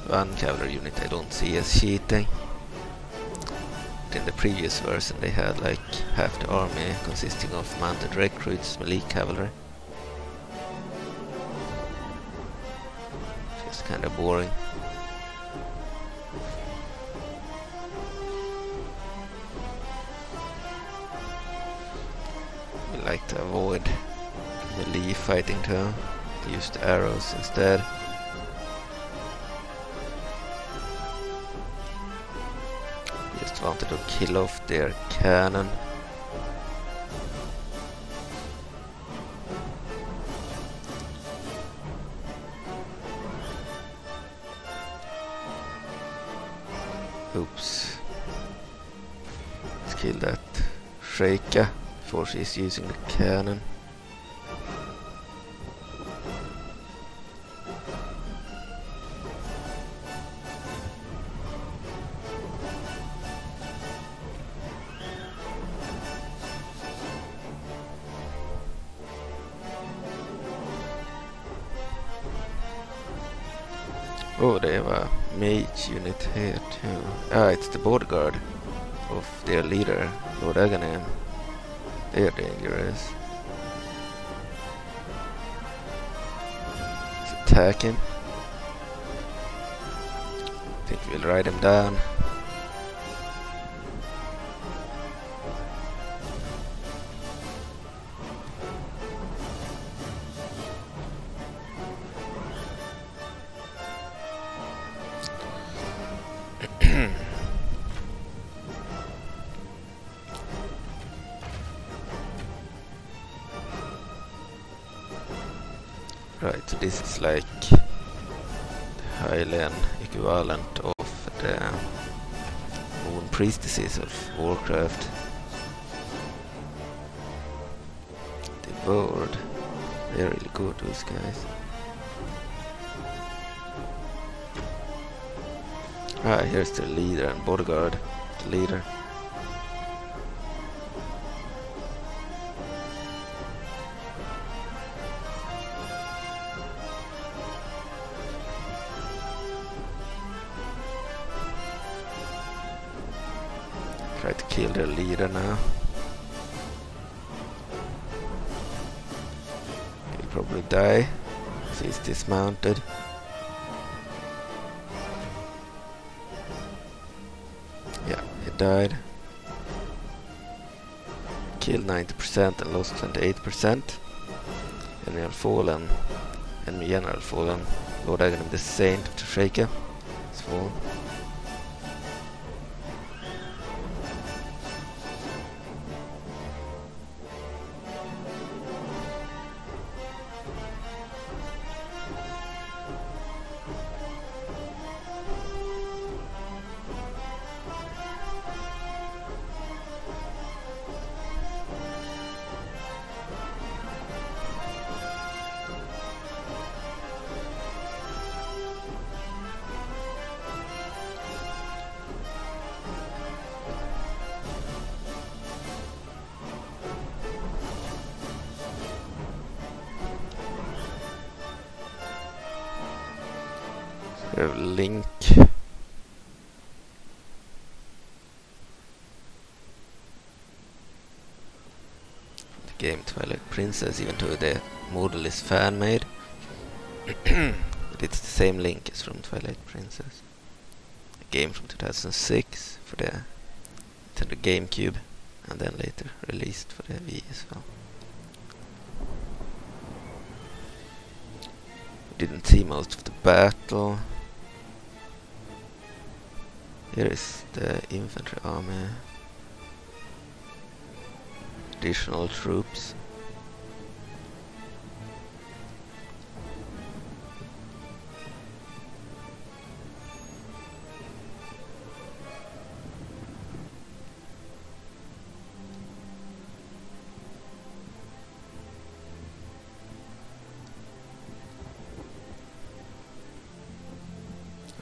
A: One cavalry unit I don't see as cheating. In the previous version they had like half the army consisting of mounted recruits, melee cavalry. Just kind of boring. We like to avoid melee fighting too. Use the arrows instead. Just wanted to kill off their cannon. Oops. Let's kill that Sheikah before she's using the cannon. Oh, they have a mage unit here too. Ah, it's the bodyguard of their leader, Lord Agahnim. They are dangerous. Let's attack him. I think we'll ride him down. Right, so this is like the Highland equivalent of the Moon Priestesses of Warcraft. Devoured. They're really good, those guys. Ah, here's the leader and bodyguard. The leader. Try to kill their leader now. He'll probably die. So he's dismounted. Yeah, he died. Killed 90% and lost 28%. General fallen. Enemy general fallen. Lord Agahnim the Saint of Sheikah is fallen. Here Link. The game Twilight Princess, even though the model is fan-made. But it's the same Link as from Twilight Princess. A game from 2006 for the Nintendo GameCube, and then later released for the Wii as well. We didn't see most of the battle. Here is the infantry army. Additional troops.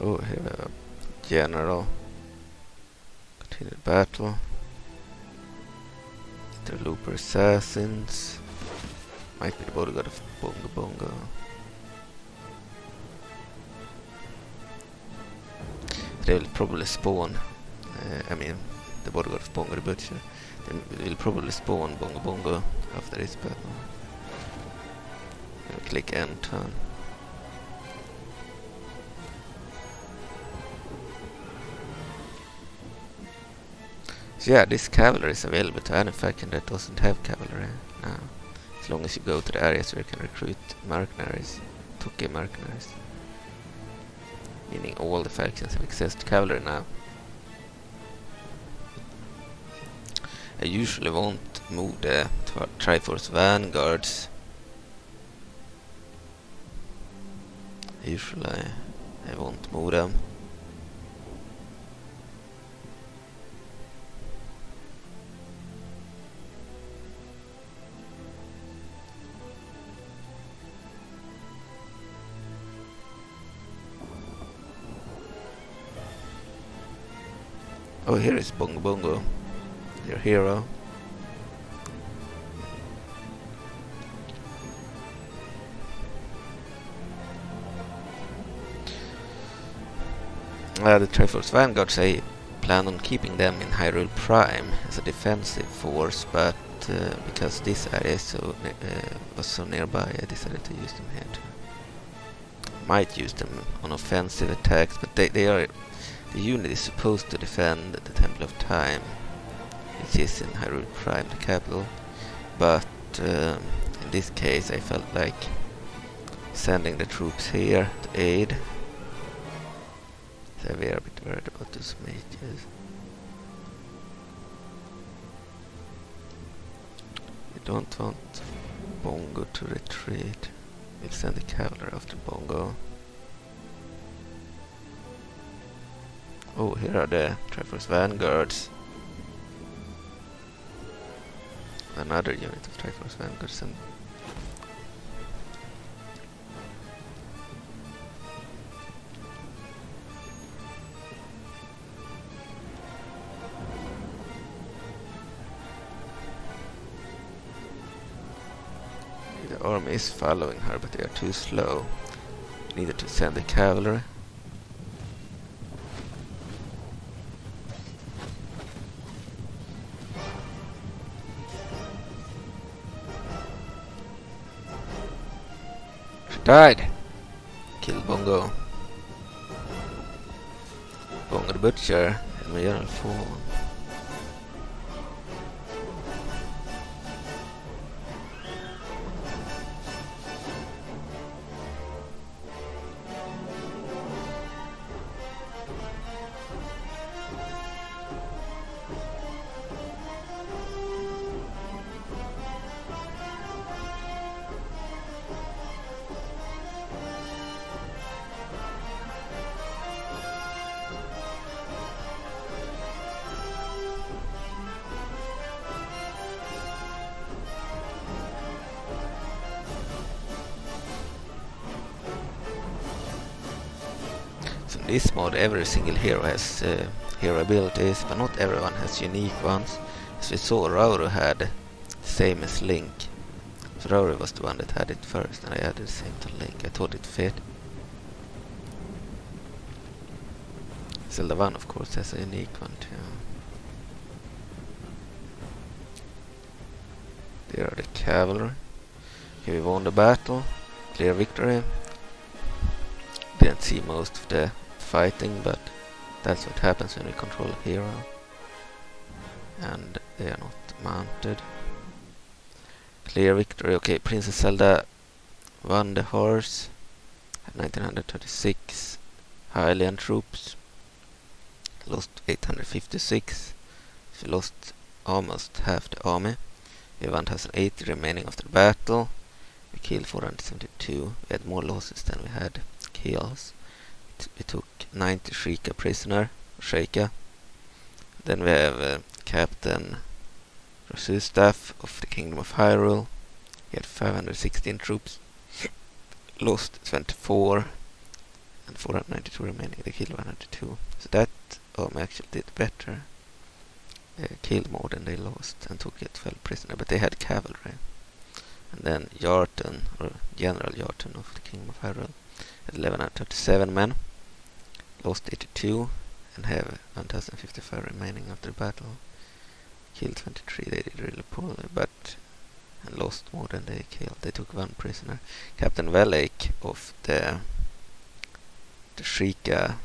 A: Oh, here we have General. Continued battle. Interloper assassins. Might be the bodyguard of Bongo. They will probably spawn. The bodyguard of Bongo the Butcher. They will probably spawn Bongo after this battle. Click end turn. So yeah, this cavalry is available to any faction that doesn't have cavalry now. As long as you go to the areas where you can recruit mercenaries, Tokay Mercenaries. Meaning all the factions have access to cavalry now. I usually won't move the Triforce Vanguards. Usually I won't move them. Oh, here is Bongo, your hero. The Triforce Vanguards, I plan on keeping them in Hyrule Prime as a defensive force, but because this area was so nearby, I decided to use them here too. Might use them on offensive attacks, but the unit is supposed to defend the Temple of Time, which is in Hyrule Prime, the capital, but in this case I felt like sending the troops here to aid. So we are a bit worried about those mages. We don't want Bongo to retreat. We'll send the cavalry after Bongo. Oh, here are the Triforce Vanguards. Another unit of Triforce Vanguards. And the army is following her, but they are too slow. Needed to send the cavalry. Died. Kill Bongo. Bongo the Butcher. And my General fall. In this mod, every single hero has hero abilities, but not everyone has unique ones. As we saw, Rauru had the same as Link. So Rauru was the one that had it first, and I added the same to Link. I thought it fit. Zelda 1 of course has a unique one too. There are the cavalry. Okay, we won the battle. Clear victory. Didn't see most of the fighting, but that's what happens when we control a hero. And they are not mounted. Clear victory. Okay, Princess Zelda won the horse. 1936 Hylian troops. Lost 856. She lost almost half the army. We have 1080 remaining after the battle. We killed 472. We had more losses than we had kills. We took 90 Sheikah prisoner. Sheikah. Then we have Captain Rauru staff of the Kingdom of Hyrule. He had 516 troops. Lost 24. And 492 remaining. They killed 102. So that army actually did better. Killed more than they lost and took 12 prisoner, but they had cavalry. And then Yarthal, or General Yarthal of the Kingdom of Hyrule, had 1137 men, lost 82, and have 1055 remaining after the battle. Killed 23, they did really poorly, but and lost more than they killed. They took 1 prisoner. Captain Velake of the Sheikah,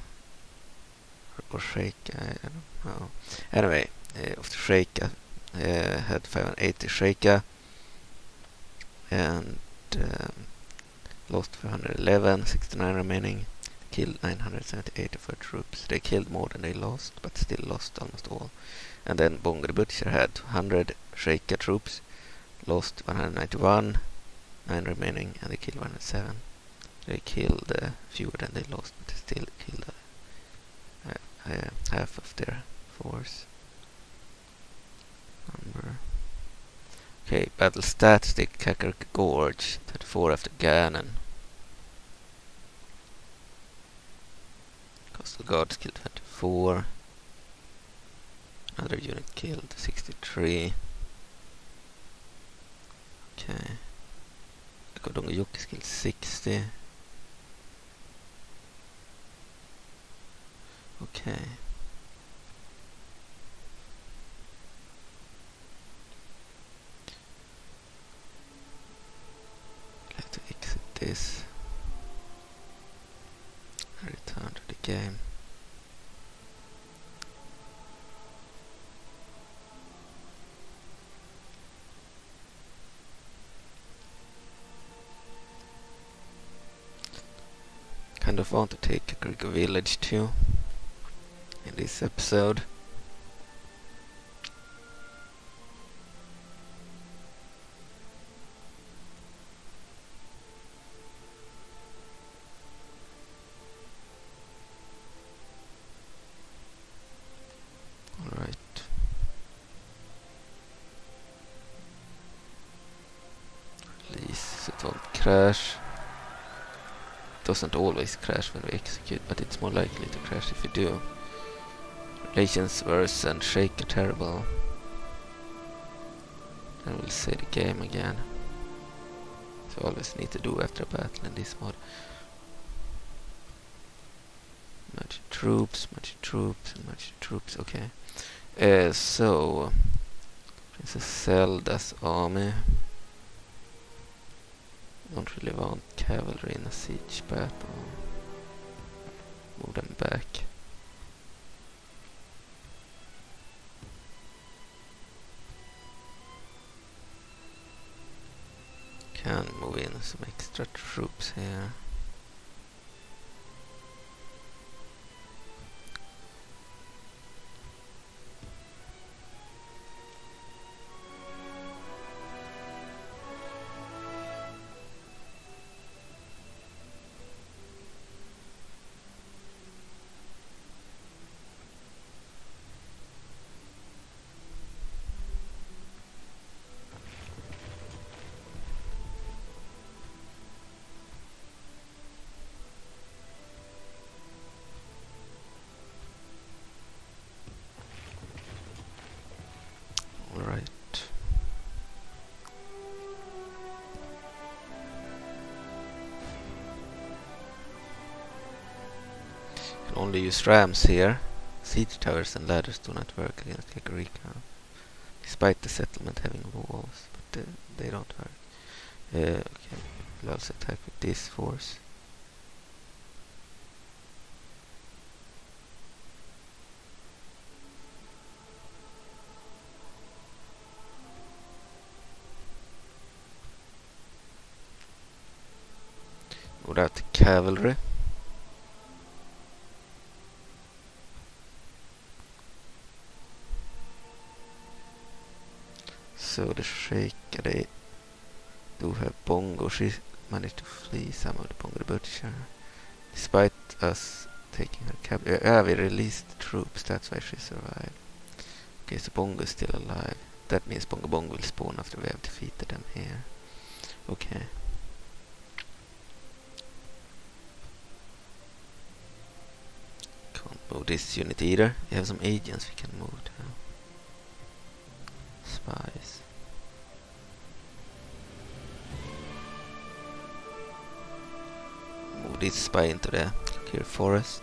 A: or Sheikah, I don't know. Anyway, of the Sheikah had 580 Sheikah and lost 511, 69 remaining, killed 978 of our troops. They killed more than they lost, but still lost almost all. And then Bongo the Butcher had 100 Sheikah troops, lost 191, 9 remaining, and they killed 107. They killed fewer than they lost, but they still killed half of their force. Okay, battle stats, the Kakariko Gorge, 34 after Ganon. Coastal Guards killed 24. Another unit killed 63. Okay. Kodongayukis killed 60. Okay. To exit this, return to the game. Kind of want to take Kakariko Village too in this episode. Crash. It doesn't always crash when we execute, but it's more likely to crash if you do. Relations worse and Sheikah terrible. And we'll say the game again. So always need to do after a battle in this mod. Much troops, and much troops, okay. So Princess Zelda's army. Don't really want cavalry in a siege battle. Move them back. Can move in some extra troops here. only use rams here. Siege towers and ladders do not work against Kakariko, despite the settlement having walls, but they don't work. Okay, we'll also attack with this force. Without the cavalry. So the Sheikah, they do have Bongo. She managed to flee some of the Bongo the Butcher. Despite us taking her cavalry. Yeah, we released the troops, that's why she survived. Okay, so Bongo is still alive. That means Bongo will spawn after we have defeated them here. Okay. Can't move this unit either. We have some agents we can move to. Spies. Move this spy into the Kakariko forest.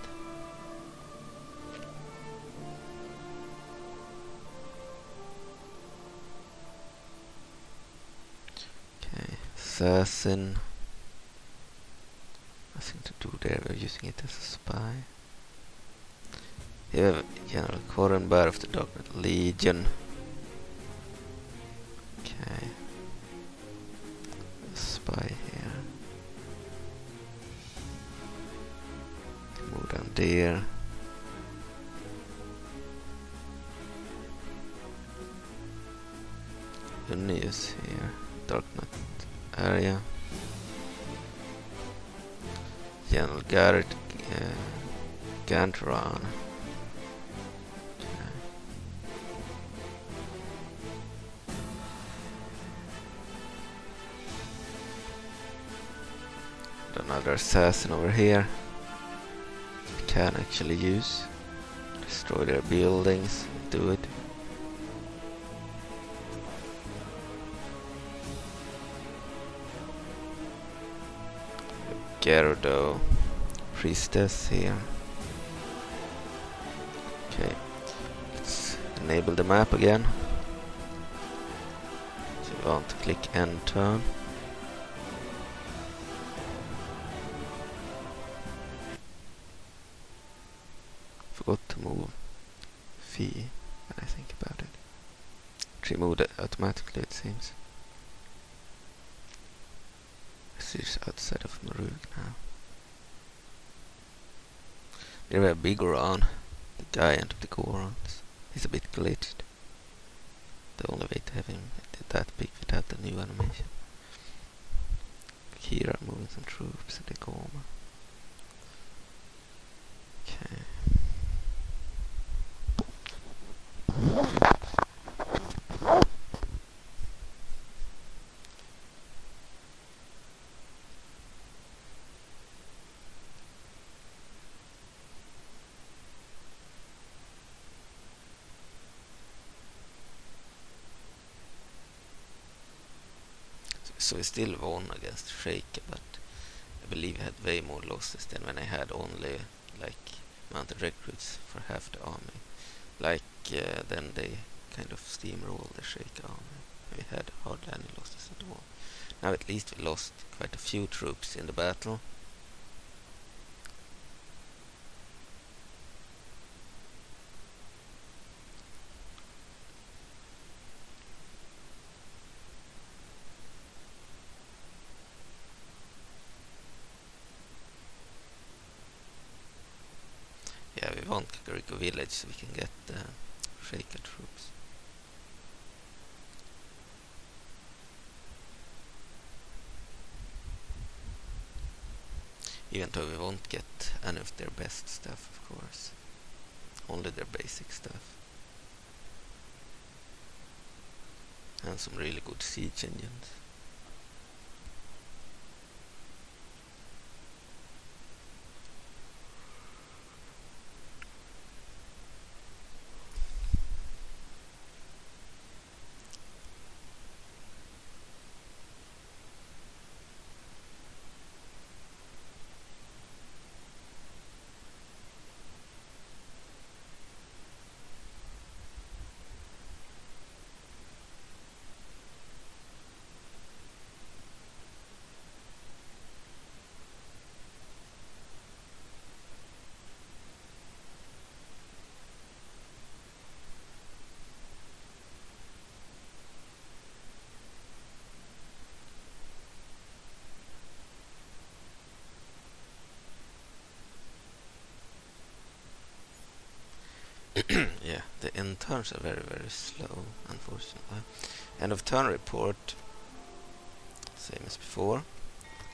A: Okay, assassin. Nothing to do there, we're using it as a spy. You have General Yarthal of the Dark Legion. Okay. A spy here. Move down there. Unius here. Darknet area. General Garrett Gantron. Another assassin over here we can actually use. Destroy their buildings, do it. Gyarados priestess here. Okay, let's enable the map again. So you want to click end turn. Forgot to move Phi when I think about it. She moved it automatically, it seems. She's outside of Marug now. There we have Big Goron, the giant of the Gorons. He's a bit glitched. The only way to have him that big without the new animation. Kira moving some troops at the Goma. Okay. So we still won against Sheikah, but I believe I had way more losses than when I had only like mounted recruits for half the army. Like then they kind of steamrolled the Sheikah army. We had hardly any losses at all. Now at least we lost quite a few troops in the battle. Yeah, we want Kakariko Village so we can get the Sheikah troops. Even though we won't get any of their best stuff, of course. Only their basic stuff. And some really good siege engines. Yeah, the end turns are very, very slow, unfortunately. End of turn report, same as before.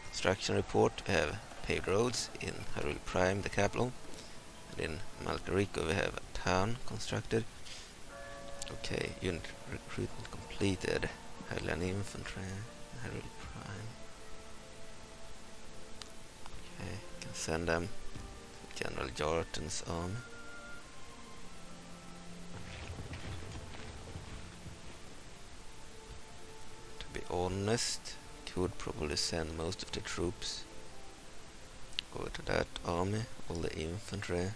A: Construction report, we have paved roads in Hyrule Prime, the capital. And in Kakariko we have a town constructed. Okay, unit recruitment completed. Hylian infantry, Hyrule Prime. Okay, can send them to General Yarthal's army. To be honest, could probably send most of the troops over to that army, all the infantry.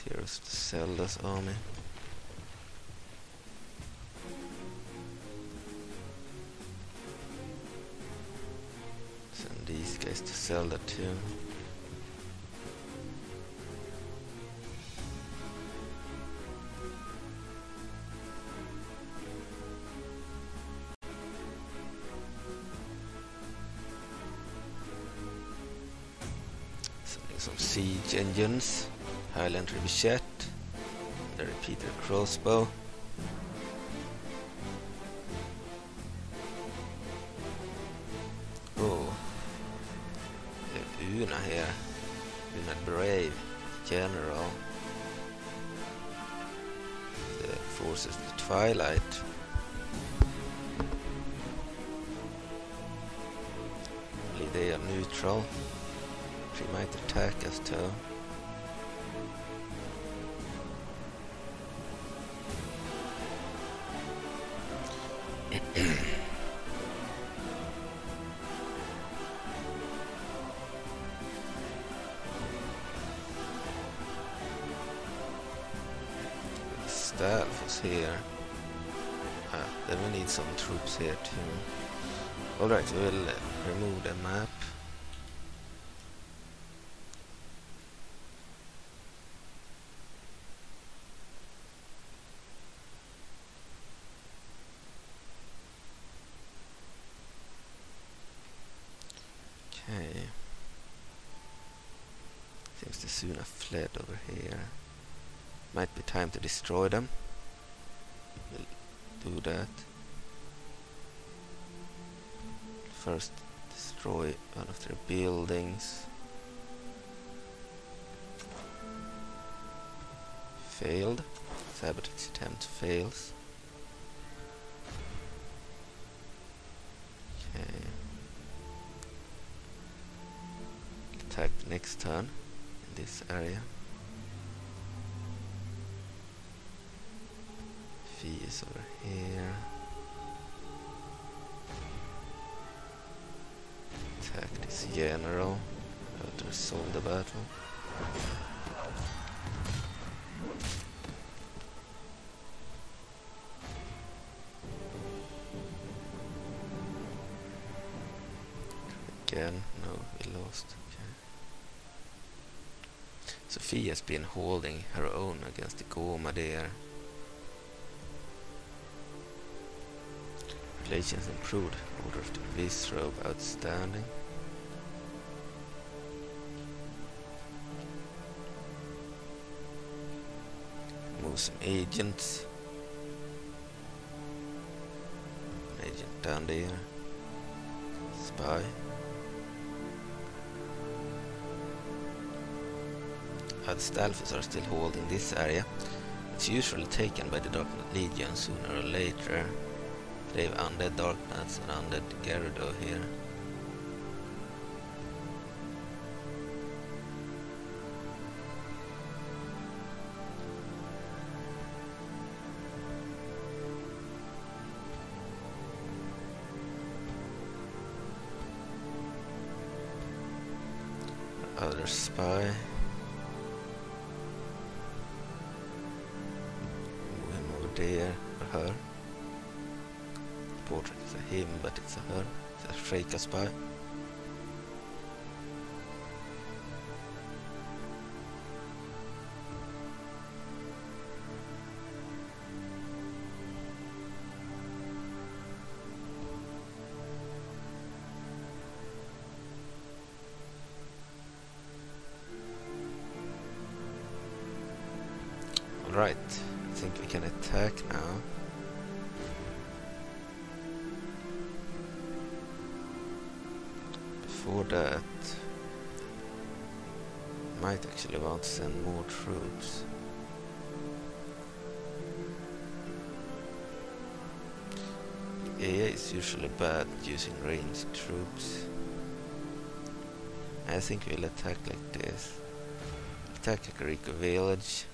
A: Here's the Zelda's army. Send these guys to Zelda too. Sending some siege engines. Highland Ricochet, the repeater crossbow. Oh, we have Una here. Una Brave, General. The forces of the Twilight. Only they are neutral. She might attack us too. Staff is here. Then we need some troops here too. Alright, we'll remove the map. Okay. Seems the Suna fled over here. Might be time to destroy them. We'll do that. First destroy one of their buildings. Failed. Sabotage attempt fails. Okay. Attack next turn in this area. Fee is over here. Attack this general. How to resolve the battle. Again, no, we lost. Okay. Sophie has been holding her own against the Goma there. Relations improved. Order of the police robe outstanding. Move some agents. An agent down there. Spy. The Stalfos are still holding this area. It's usually taken by the Dark Legion sooner or later. They have undead Dark Knights and undead Gerudo here. Other spy. Move him over there, or her. Portrait is a him, but it's a her. It's a Sheikah spy. Alright, I think we can attack now. Before that, might actually want to send more troops. AA is usually bad using ranged troops. I think we'll attack like this. Attack Kakariko Village.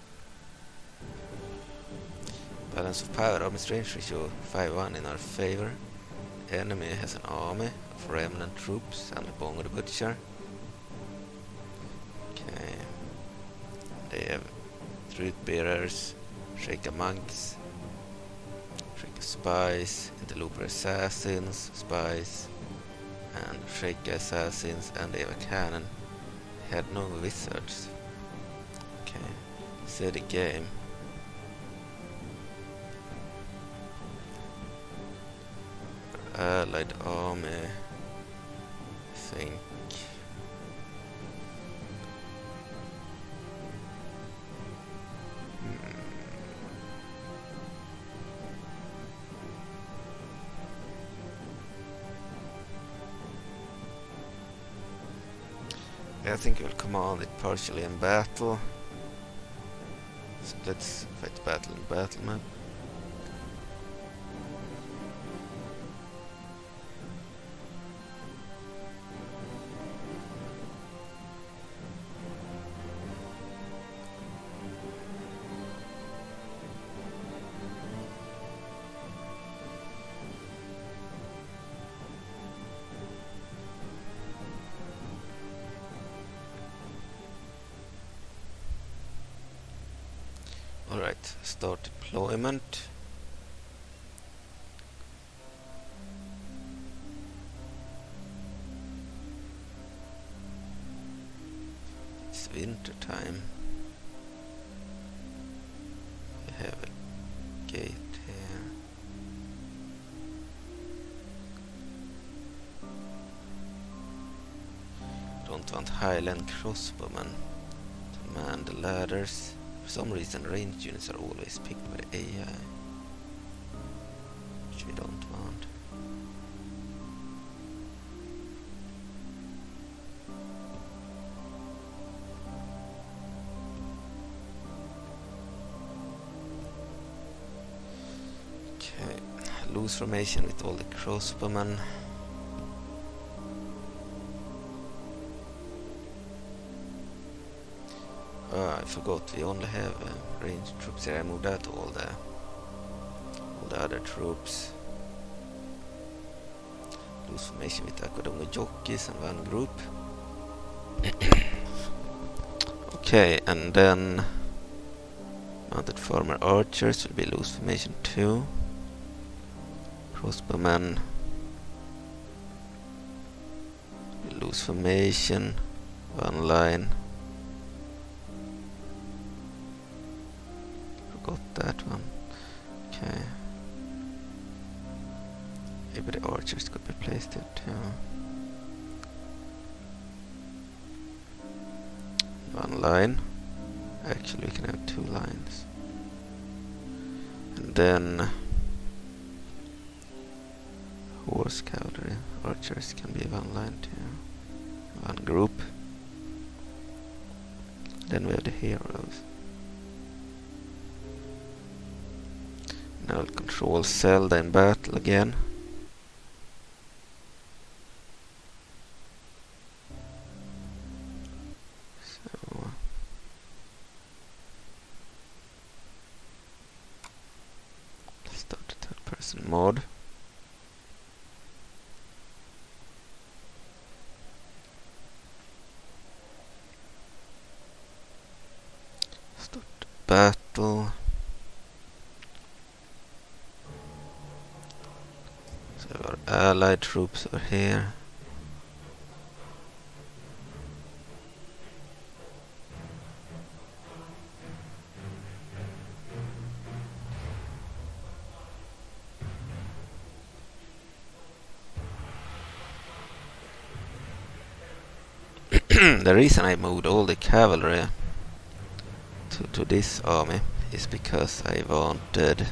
A: Balance of power, army strength ratio 5-1 in our favor. Enemy has an army of remnant troops and a Bongo the Butcher. Okay. They have truth bearers, Sheikah monks, Sheikah spies, interloper assassins, spies, and Sheikah assassins, and they have a cannon. They had no wizards. Okay, see the game. Allied army, I think. I think we'll command it partially in battle. So let's fight battle in battle map. Alright, start deployment. It's winter time. We have a gate here. Don't want Highland crossbowmen to man the ladders. For some reason ranged units are always picked by the AI, which we don't want. Okay, loose formation with all the crossbowmen. I forgot we only have ranged troops here. I moved out all the other troops. Loose formation with Akadongo jockeys and one group. Okay, and then mounted farmer archers will be loose formation 2. Crossbowmen loose formation 1 line. Got that one. Okay. Maybe the archers could be placed there too. 1 line. Actually, we can have 2 lines. And then horse cavalry archers can be 1 line too. 1 group. Then we have the heroes. Now I'll control Zelda in battle again. So let's start the 3rd person mod. Start the battle. There are allied troops over here. The reason I moved all the cavalry to this army is because I wanted...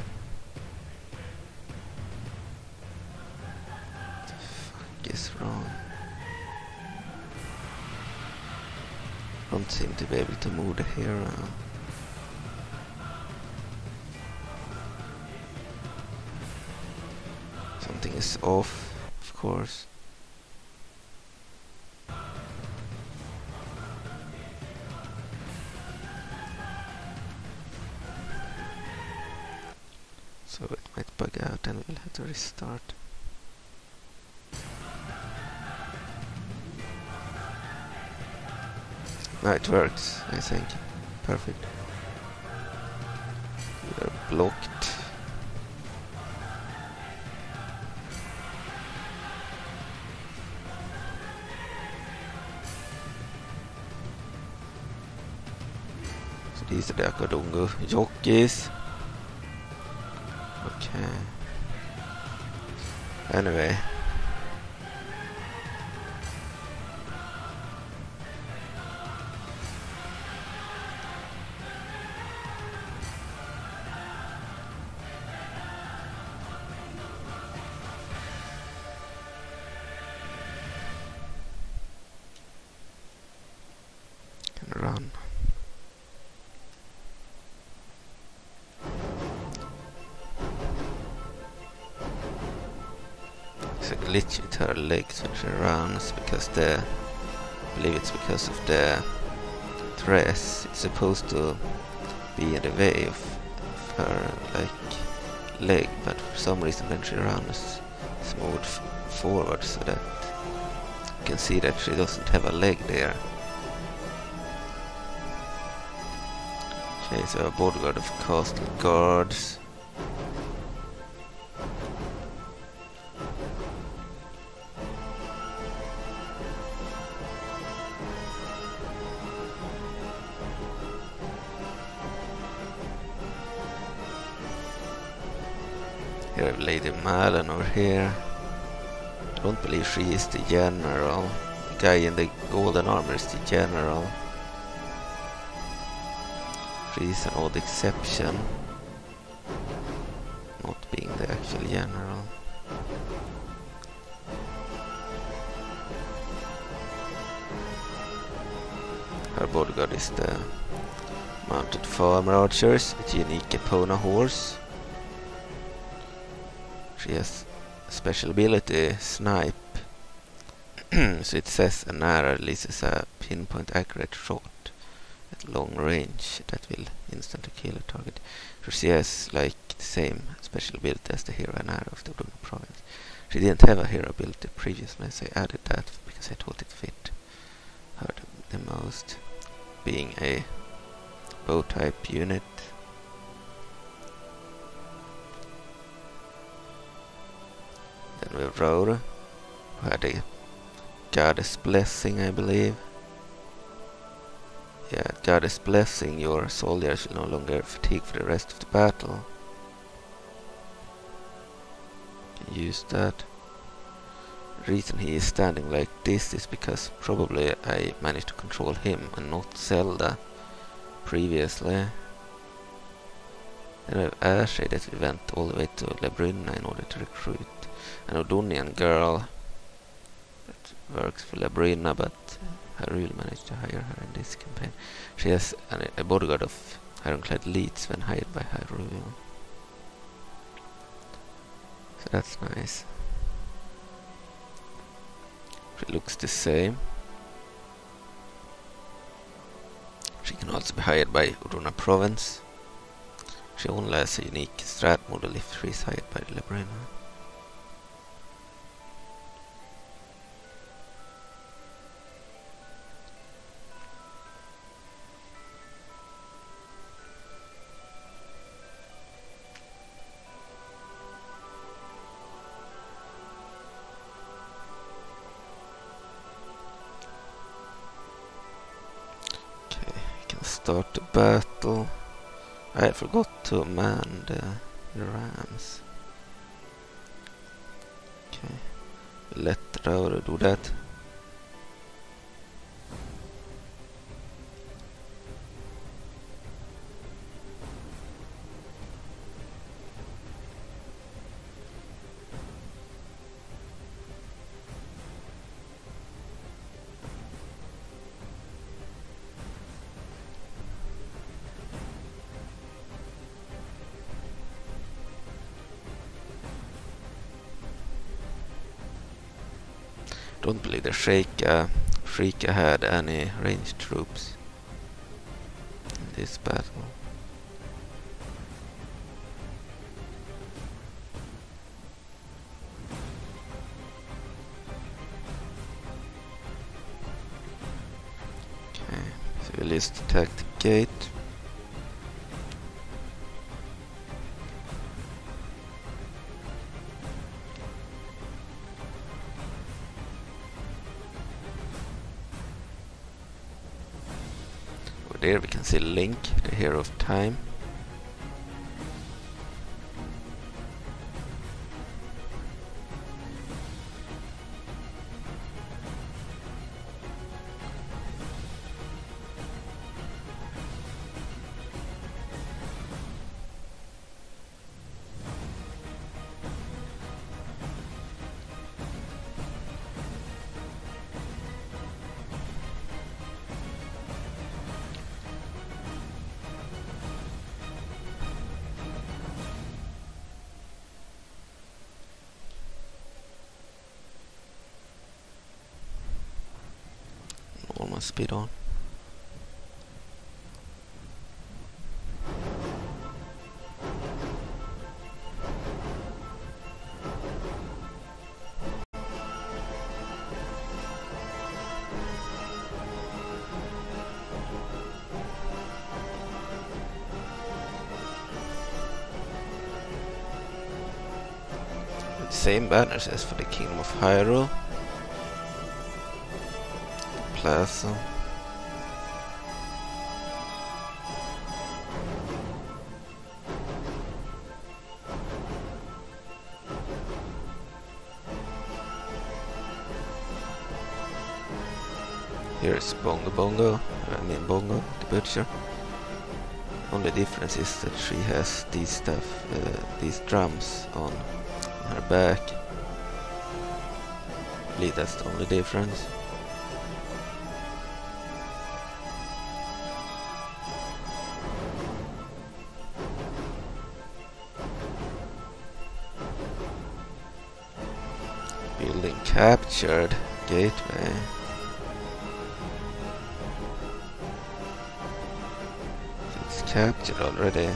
A: What the fuck is wrong? Don't seem to be able to move the hero. Something is off, of course. So it might bug out and we'll have to restart. No, it works, I think. Perfect. We are blocked. So these are the Akadungo jockeys. Okay. Anyway. Can run. A glitch with her legs when she runs because I believe it's because of the dress. It's supposed to be in the way of her like leg, but for some reason when she runs it's moved forward so that you can see that she doesn't have a leg there. Okay, so a bodyguard of castle guards. Here I have Lady Malon over here. I don't believe she is the general. The guy in the golden armor is the general. She's an odd exception, not being the actual general. Her bodyguard is the mounted farmer archers with unique Epona horse. She has a special ability, snipe. So it says an arrow releases a pinpoint accurate shot at long range that will instantly kill a target. So she has like the same special ability as the hero and arrow of the Goron province. She didn't have a hero ability previously, so I added that because I thought it fit her the most, being a bow type unit. Then we have Rauru, who had a goddess blessing, I believe. Yeah, goddess blessing, your soldiers will no longer fatigue for the rest of the battle. Can use that. The reason he is standing like this is because probably I managed to control him and not Zelda previously. Then I have Ashei that we went all the way to Labrynna in order to recruit an Odonian girl that works for Labrynna, but Hyrule managed to hire her in this campaign. She has a bodyguard of ironclad elites when hired by Hyrule. So that's nice. She looks the same. She can also be hired by Uruna province. She only has a unique strat model if she is hired by Labrynna. start the battle. I forgot to man the rams. Okay, let Rauru do that. Don't believe the Sheikah had any ranged troops in this battle. Okay, so we'll just attack the gate. There we can see Link, the hero of time. Almost speed on. The same banners as for the Kingdom of Hyrule. Plaza. Here is Bongo the Butcher. Only difference is that she has these drums on her back. I believe that's the only difference. Building captured. Gateway. It's captured already.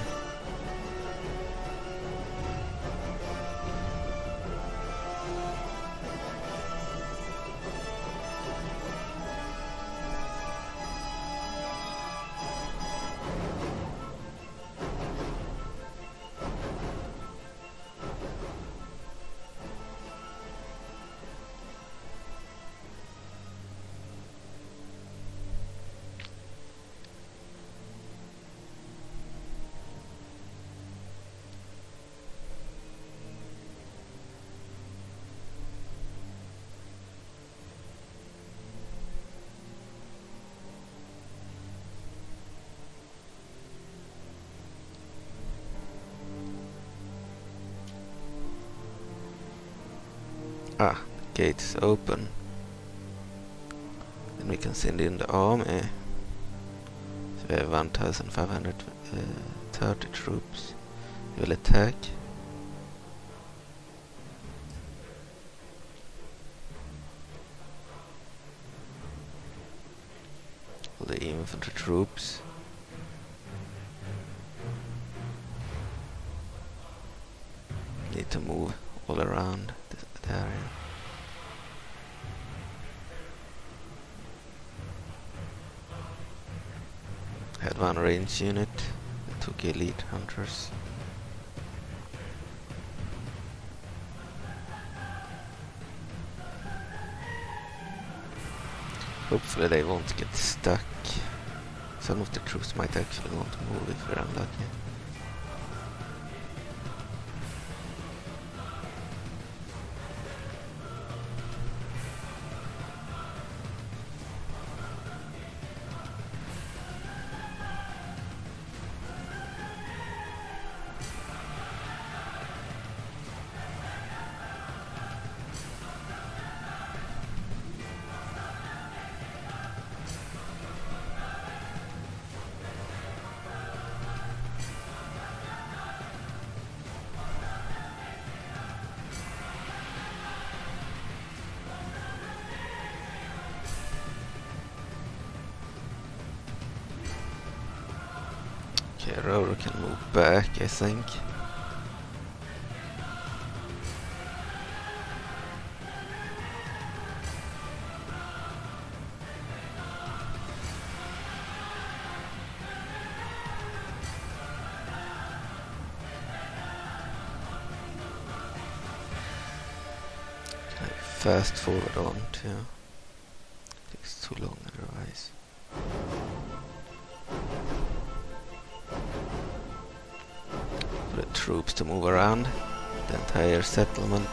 A: Ah, gate is open. Then we can send in the army. So we have 1,530 troops. We will attack. All the infantry troops. Need to move all around the area. Had one range unit, the Tokay Elite Hunters. Hopefully they won't get stuck Some of the troops might actually want to move if we're unlucky. Okay, Rauru can move back, I think. Can I fast forward on too? Takes too long otherwise. For the troops to move around the entire settlement.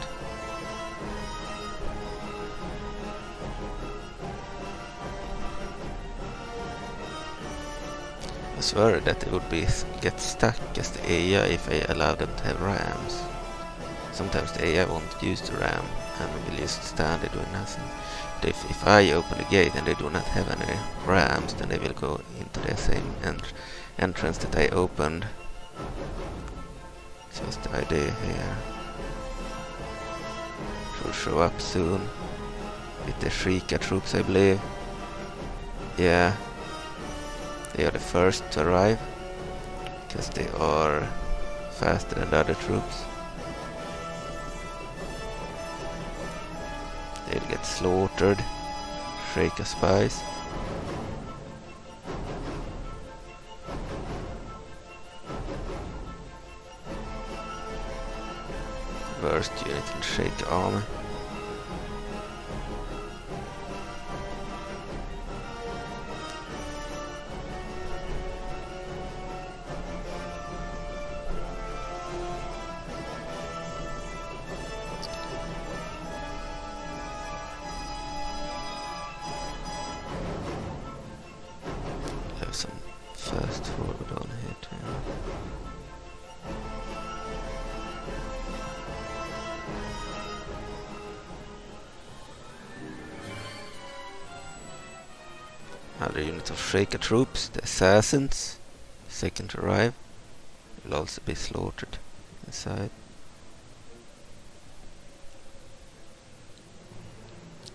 A: I swear that they would get stuck as the AI if I allow them to have rams. Sometimes the AI won't use the ram and will just stand there doing nothing. But if I open the gate and they do not have any rams, then they will go into the same entrance that I opened. Just the idea here. Should show up soon with the Sheikah troops, I believe. Yeah, they are the first to arrive because they are faster than the other troops. They'll get slaughtered. Sheikah spies. Worst unit in Sheikah army. Have some fast forward on here too. Another unit of Sheikah troops, the assassins, second to arrive, will also be slaughtered inside.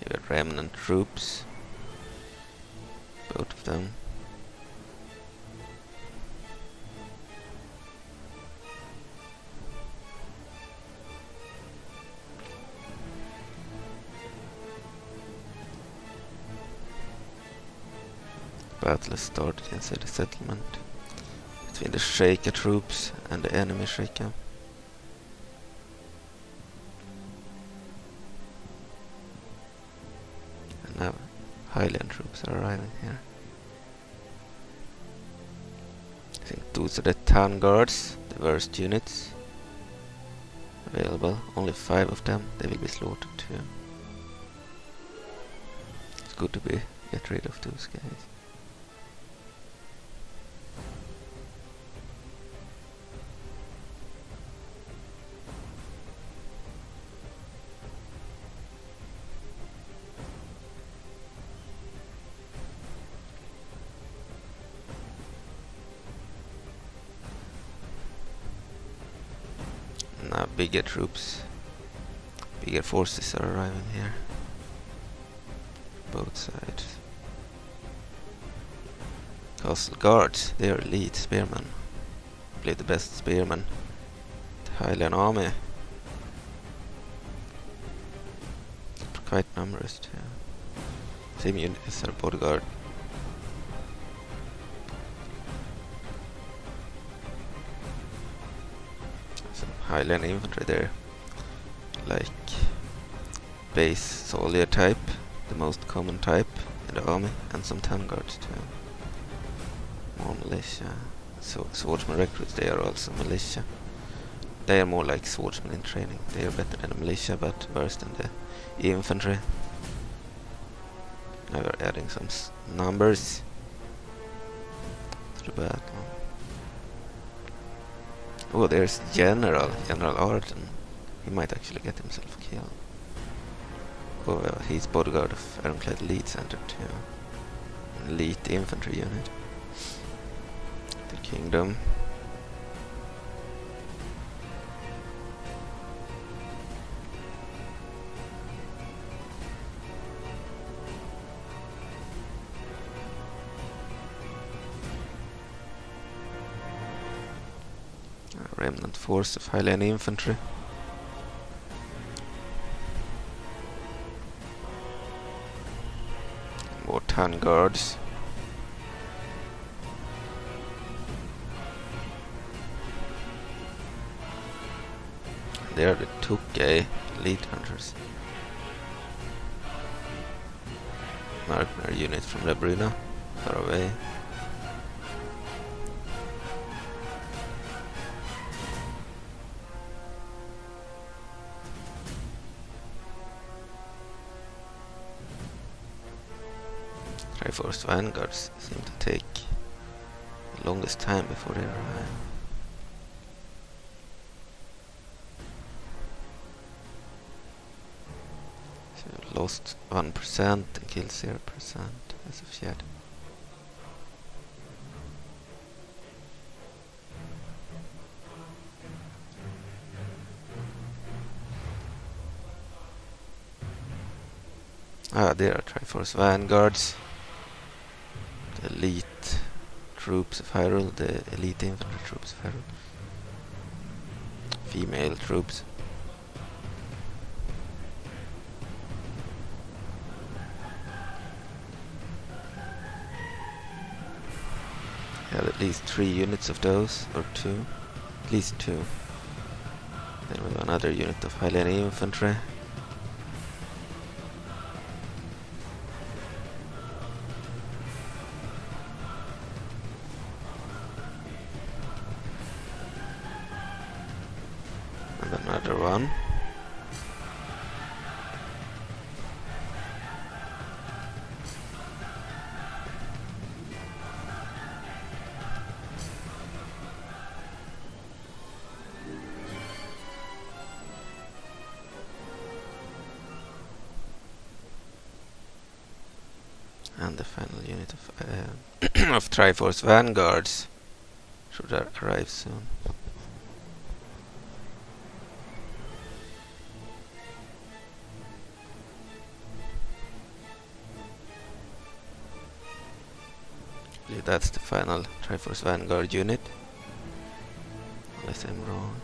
A: You have remnant troops, both of them. Battle has started inside the settlement between the Sheikah troops and the enemy Sheikah. And now Highland troops are arriving here. I think those are the town guards, the worst units available. Only 5 of them, they will be slaughtered too. It's good to get rid of those guys. Now bigger troops, bigger forces are arriving here. Both sides. Castle guards, they are elite spearmen. Play the best spearmen. The Highland army. Quite numerous too. Same unit as our bodyguard. Highland infantry there, like base soldier type, the most common type in the army, and some town guards too. More militia. So swordsman recruits, they are also militia. They are more like swordsmen in training. They are better than the militia, but worse than the infantry. Now we're adding some numbers to the battle. Oh, there's General Yarthal. He might actually get himself killed. Oh, well, he's bodyguard of Ironclad Elite Center too. An elite infantry unit. The Kingdom. A remnant force of Hylian infantry. More town guards. They are the Tokay Elite Hunters. Mercenary unit from Rauru, far away. Triforce Vanguards seem to take the longest time before they arrive. So lost 1% and killed 0% as of yet. Ah, there are Triforce Vanguards. The elite troops of Hyrule, the elite infantry troops of Hyrule. Female troops. Had at least 3 units of those, or 2. At least 2. Then we have another unit of Hylian infantry. Another one. And the final unit of of Triforce Vanguards should arrive soon. That's the final Triforce Vanguard unit. Unless I'm wrong.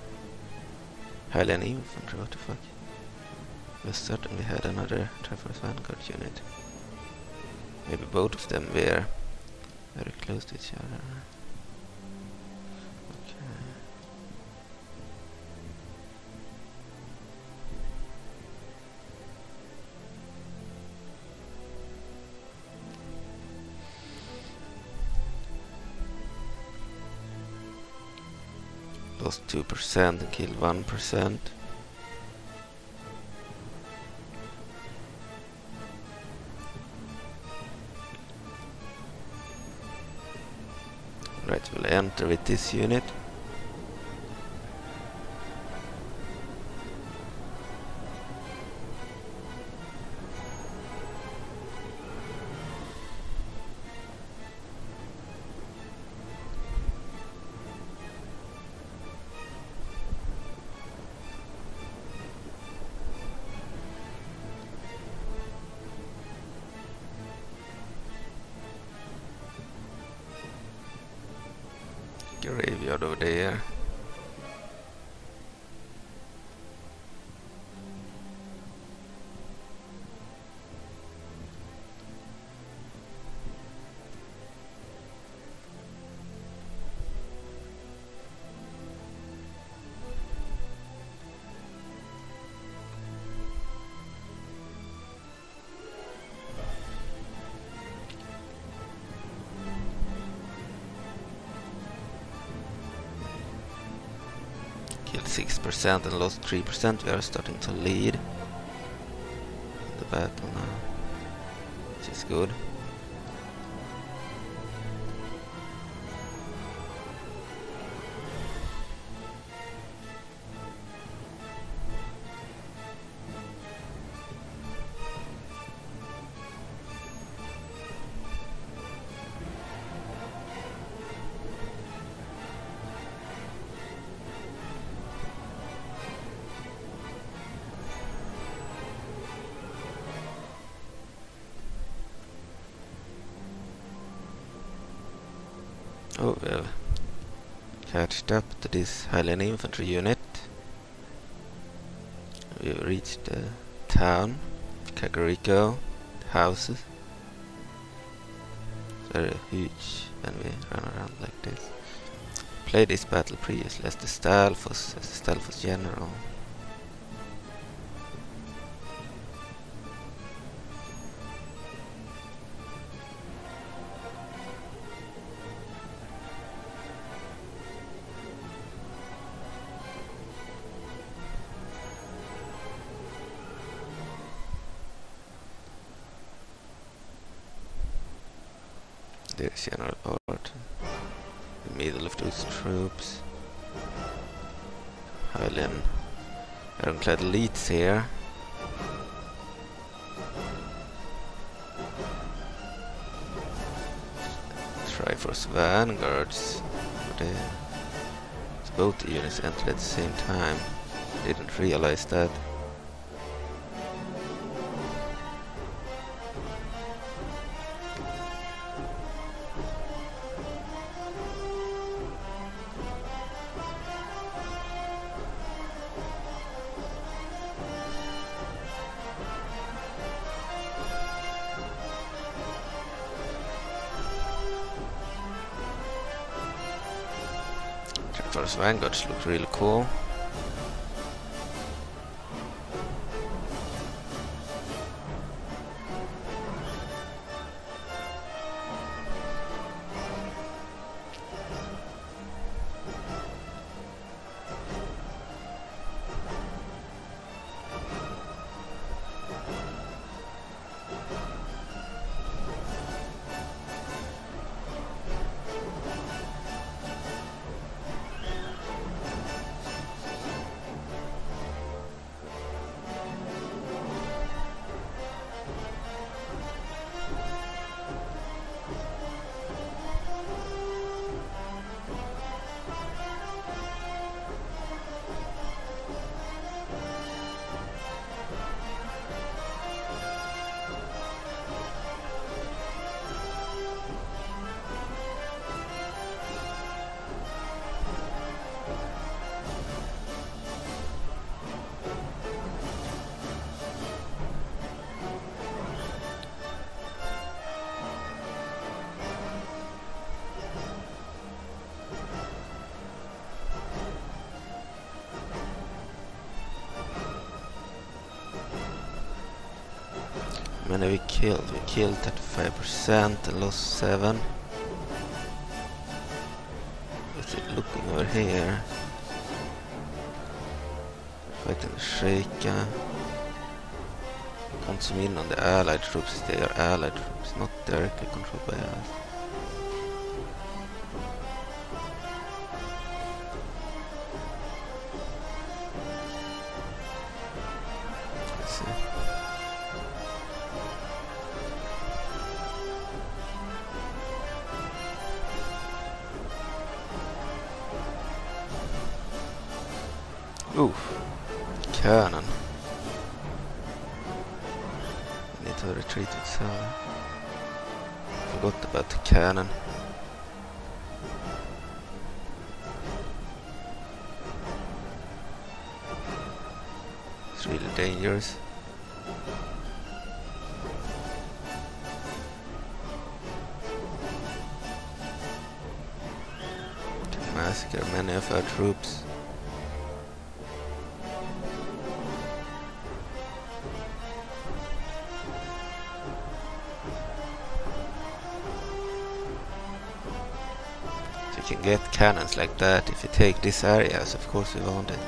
A: Hylian infantry, what the fuck? We certainly had another Triforce Vanguard unit. Maybe both of them were very close to each other. Okay. Lost 2% and killed 1%. Right, we'll enter with this unit. Graveyard over there. killed 6% and lost 3%. We are starting to lead the battle now, which is good. Oh, we have catched up to this Highland infantry unit. We have reached the town, Kakariko, houses. Very huge when we run around like this. Played this battle previously as the Stalfos general. There's General Yarthal in the middle of those troops. Highland Ironclad elites here. Triforce Vanguards. Both the units entered at the same time. Didn't realize that. Triforce Vanguards look really cool. How many we killed? We killed 35% and lost 7. What's it looking over here? Fighting the Sheikah. Can't zoom in on the allied troops. They are allied troops, not directly controlled by us. Let's see. Oof, cannon. I need to retreat with Zelda. Forgot about the cannon. It's really dangerous. Can massacre many of our troops. We can get cannons like that if we take this area, so of course we want it.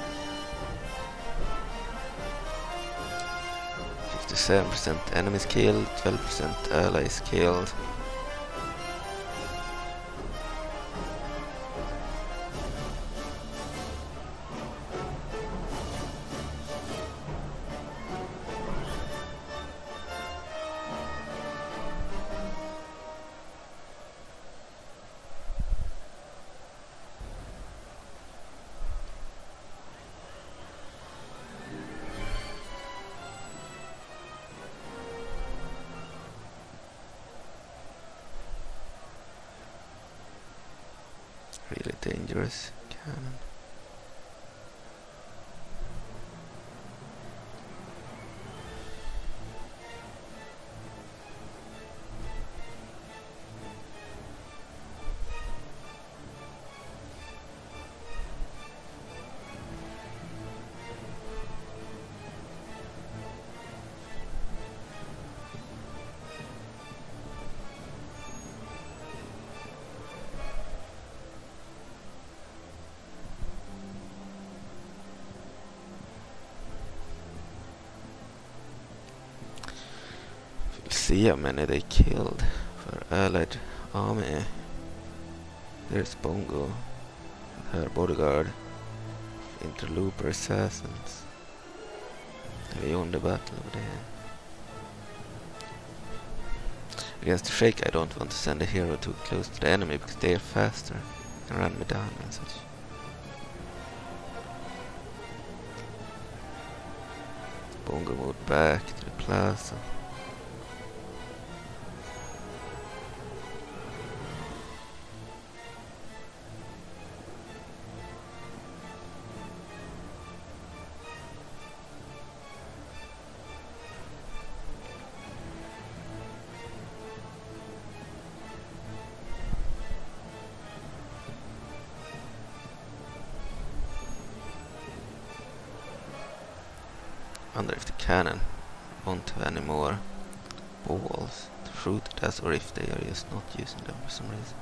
A: 57% enemies killed, 12% allies killed. Really dangerous cannon. See how many they killed for allied army. There's Bongo, her bodyguard, interlooper assassins. We won the battle over there. Against the Sheikah I don't want to send a hero too close to the enemy because they are faster and run me down and such. Bongo moved back to the plaza. Wonder if the cannon won't have any more balls to shoot at us, or if they are just not using them for some reason.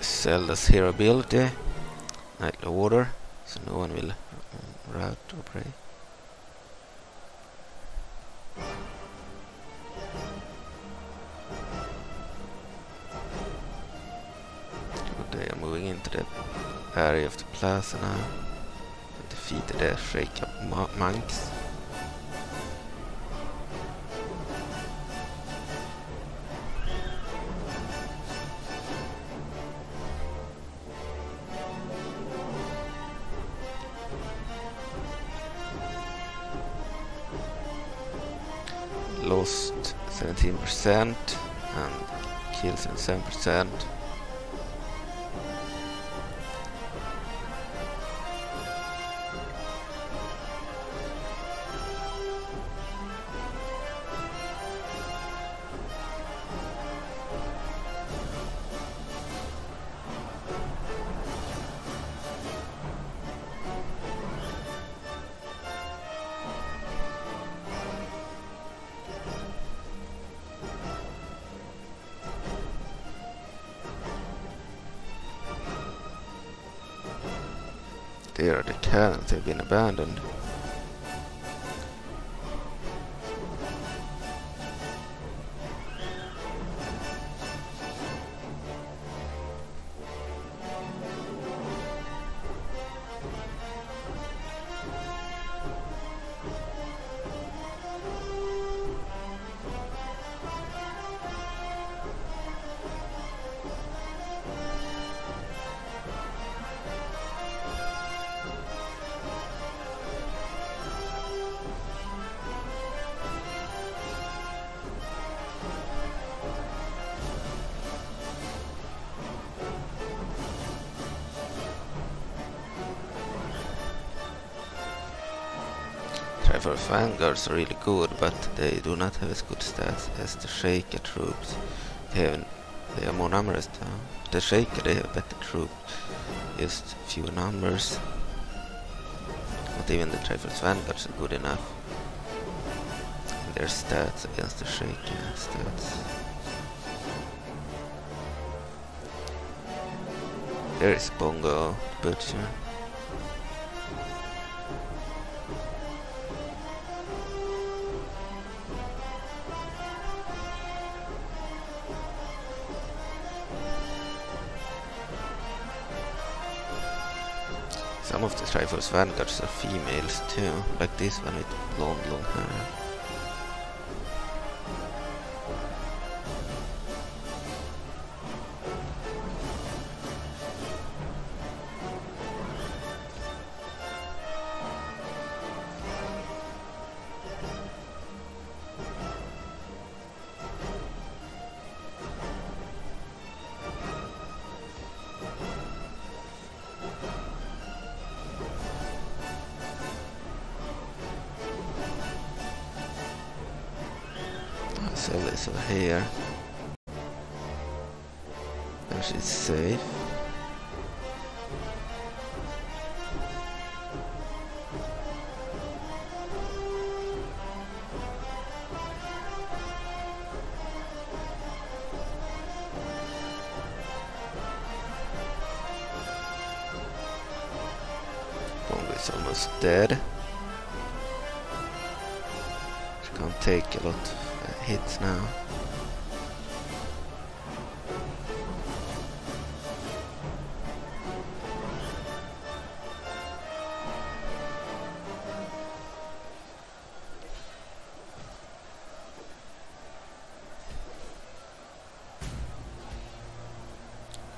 A: Zelda's hero ability, Nightly Order, so no one will rout or pray. They are moving into the area of the plaza now. They defeated the Sheikah monks. Lost 17% and killed 77%. Here are the cannons, they've been abandoned. Triforce Vanguards are really good, but they do not have as good stats as the Sheikah troops. They are more numerous though. The Sheikah, they have better troops, just fewer numbers. Not even the Triforce Vanguards are good enough in their stats against the Sheikah stats. There is Bongo the Butcher. Some of the Triforce Vanguards are females too, like this one with blonde long hair. Zelda is over here. And she's safe. Bongo is almost dead. She can't take a lot of hits now.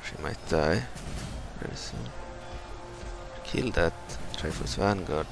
A: She might die very soon. Kill that Triforce Vanguard.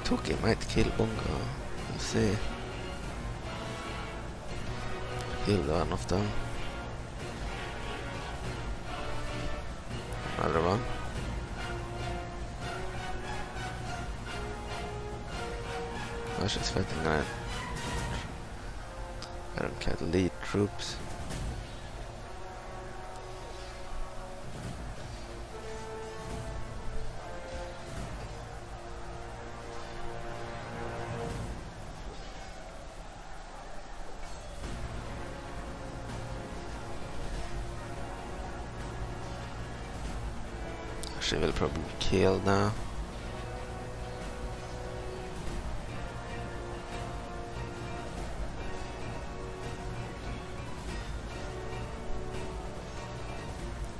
A: Tokay might kill Bongo. We'll see. Kill one of them. Another one. Oh, she's fighting Ironclad elite troops. She will probably kill now.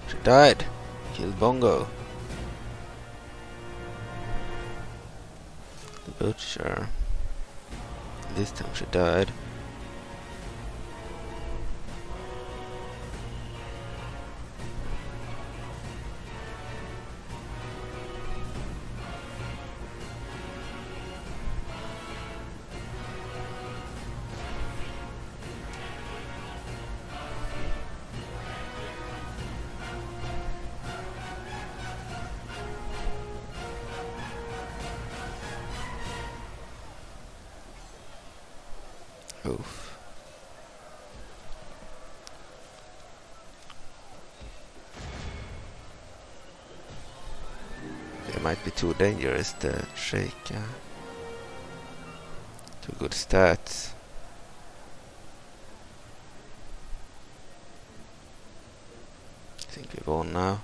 A: She died. Killed Bongo. The Butcher. This time she died. Oof. They might be too dangerous, the Sheikah. Too good stats. I think we won now.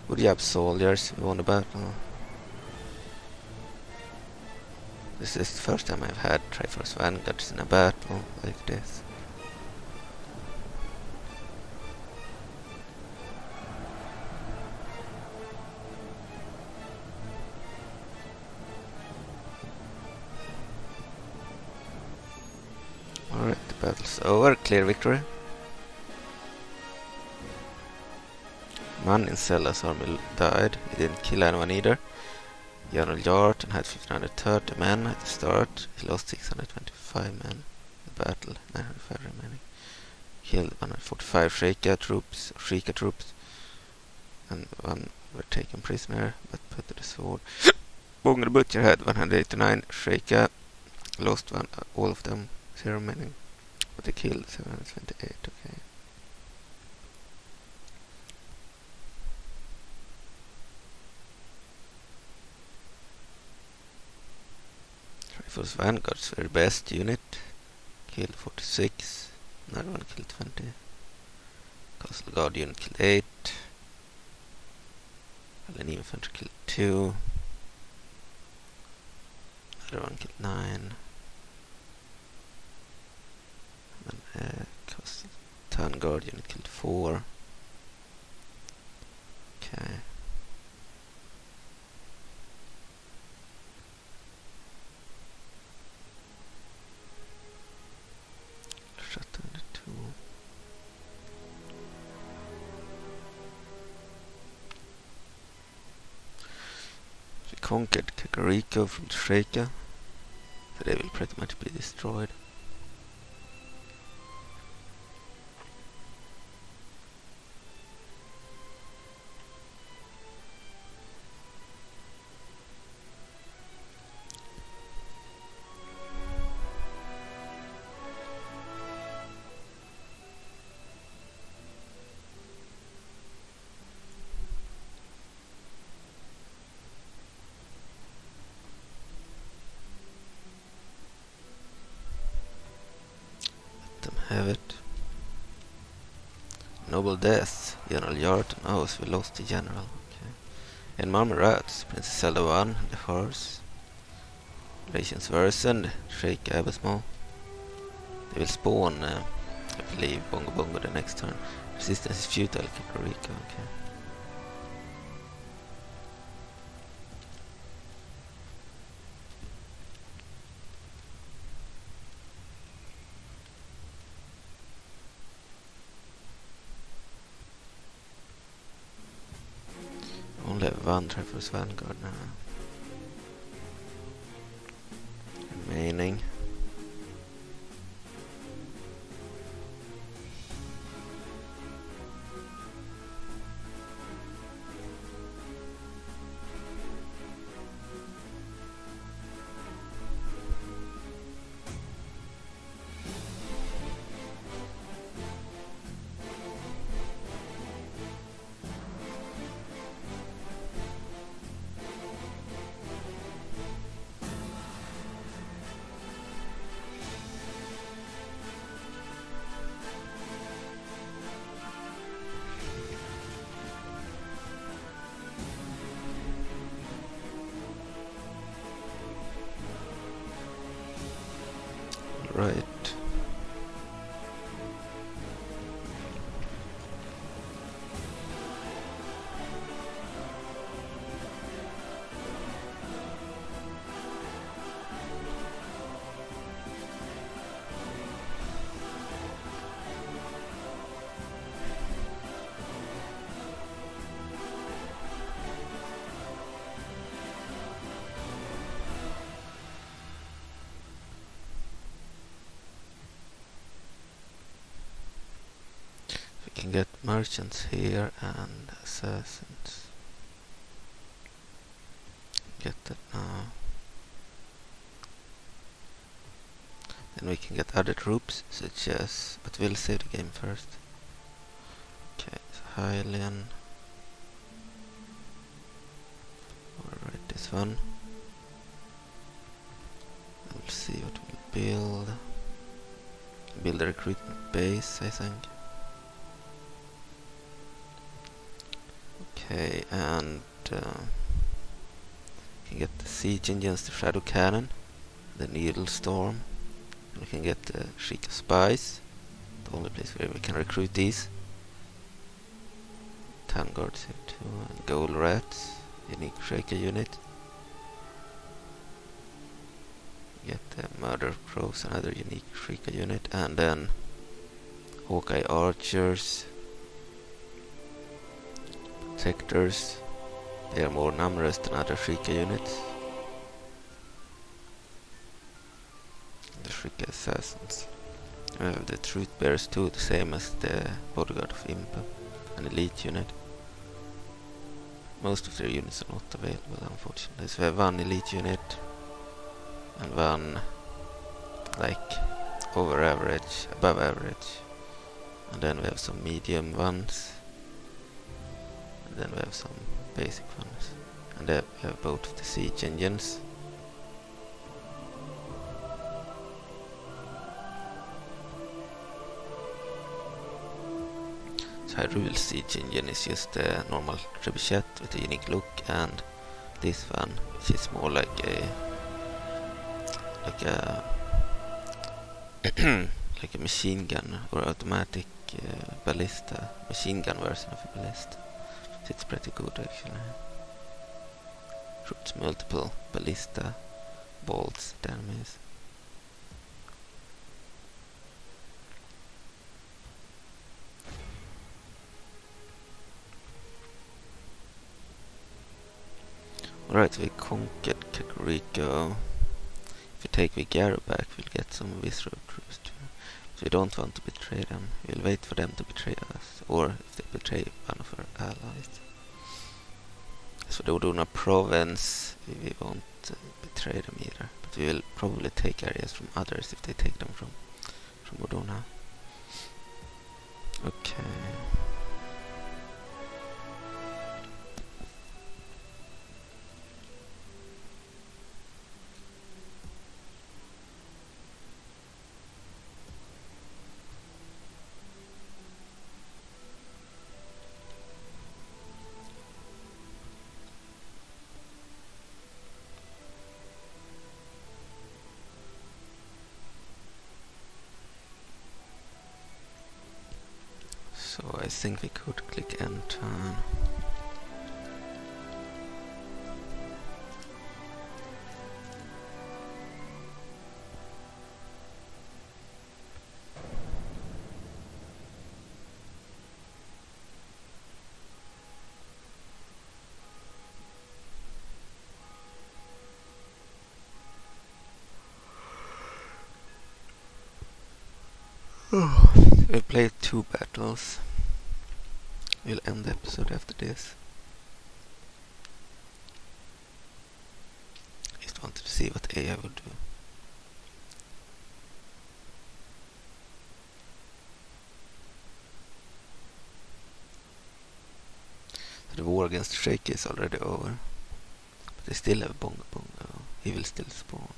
A: Good job, soldiers. We won the battle. This is the first time I've had Triforce Vanguards in a battle like this. Alright, the battle's over. Clear victory. Nylin Zelda's army died. He didn't kill anyone either. General Yarthal had 1530 men at the start. He lost 625 men in the battle, 905 remaining. Killed 145 Sheikah troops, and one were taken prisoner but put to the sword. Bongo the Butcher had 189 Sheikah, lost all of them, 0 remaining, but he killed 728. Okay. Triforce Vanguards were best unit, killed 46, another one killed 20, Castle Guard unit killed 8, Malon infantry killed 2, another one killed 9, and Castle Town Guard unit killed 4. Okay. Conquered Kakariko from Sheikah, so they will pretty much be destroyed. Have it. Noble death. General Yarthal. Oh, so we lost the general. Okay. And Marmorats. Princess Zelda I, the horse. Relations worsened. Sheikah Abysmal. They will spawn, I believe, Bongo the next turn. Resistance is futile. Kakariko. Okay. Only have one Triforce Vanguard now. Remaining. Right. Can get merchants here and assassins. Get that now. Then we can get other troops, such as... but we'll save the game first. Okay, so Hylian. Alright, this one. We'll see what we'll build. Build a recruitment base, I think. Okay, and we can get the siege engines, the shadow cannon, the needle storm. We can get the Sheikah spies, the only place where we can recruit these. Town guards here too, and gold rats, unique Sheikah unit. Get the murder crows, another unique Sheikah unit, and then Hawkeye archers, protectors. They are more numerous than other Sheikah units. The Sheikah assassins. We have the truth bearers too, the same as the bodyguard of Impa, an elite unit. Most of their units are not available, unfortunately. So we have one elite unit and one like over average, above average, and then we have some medium ones, and then we have some basic ones, and then we have both of the siege engines. So Hyrule siege engine is just a normal trebuchet with a unique look, and this one, which is more like a like a machine gun or automatic ballista, machine gun version of a ballista. So it's pretty good actually. Shoots multiple ballista bolts at enemies. Alright, so we conquered Kakariko. If we take Vigaro back, we'll get some visceral crews too. So we don't want to betray them. We'll wait for them to betray us, or if they betray one of our allies. So the Odona province, we won't betray them either. But we will probably take areas from others if they take them from Odona. Okay. So I think we could click enter. We played 2 battles. We'll end the episode after this. Just wanted to see what AI would do. So the war against Sheikah is already over. But they still have Bongo. He will still spawn.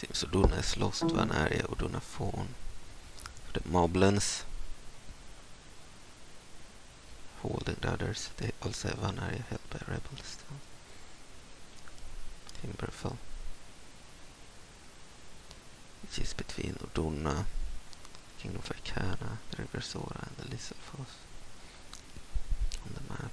A: Seems Uduna has lost one area, Uduna Fawn. The Moblins holding the others. They also have one area held by rebels still. Timberfell, which is between Uduna, Kingdom of Hyrule, the River Sora and the Lisselfoss on the map.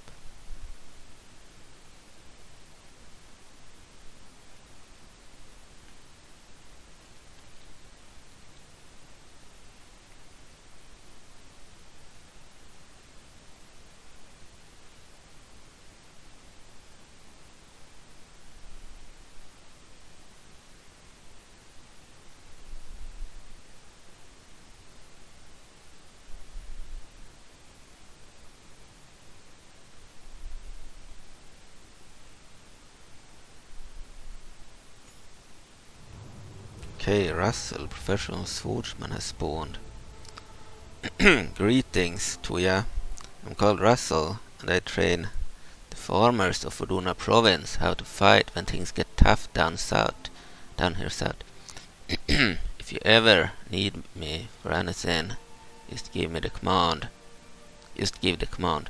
A: Okay, Russell, professional swordsman, has spawned. Greetings, Tuya. I'm called Russell, and I train the farmers of Uduna province how to fight when things get tough down here south. If you ever need me for anything, just give me the command. Just give the command.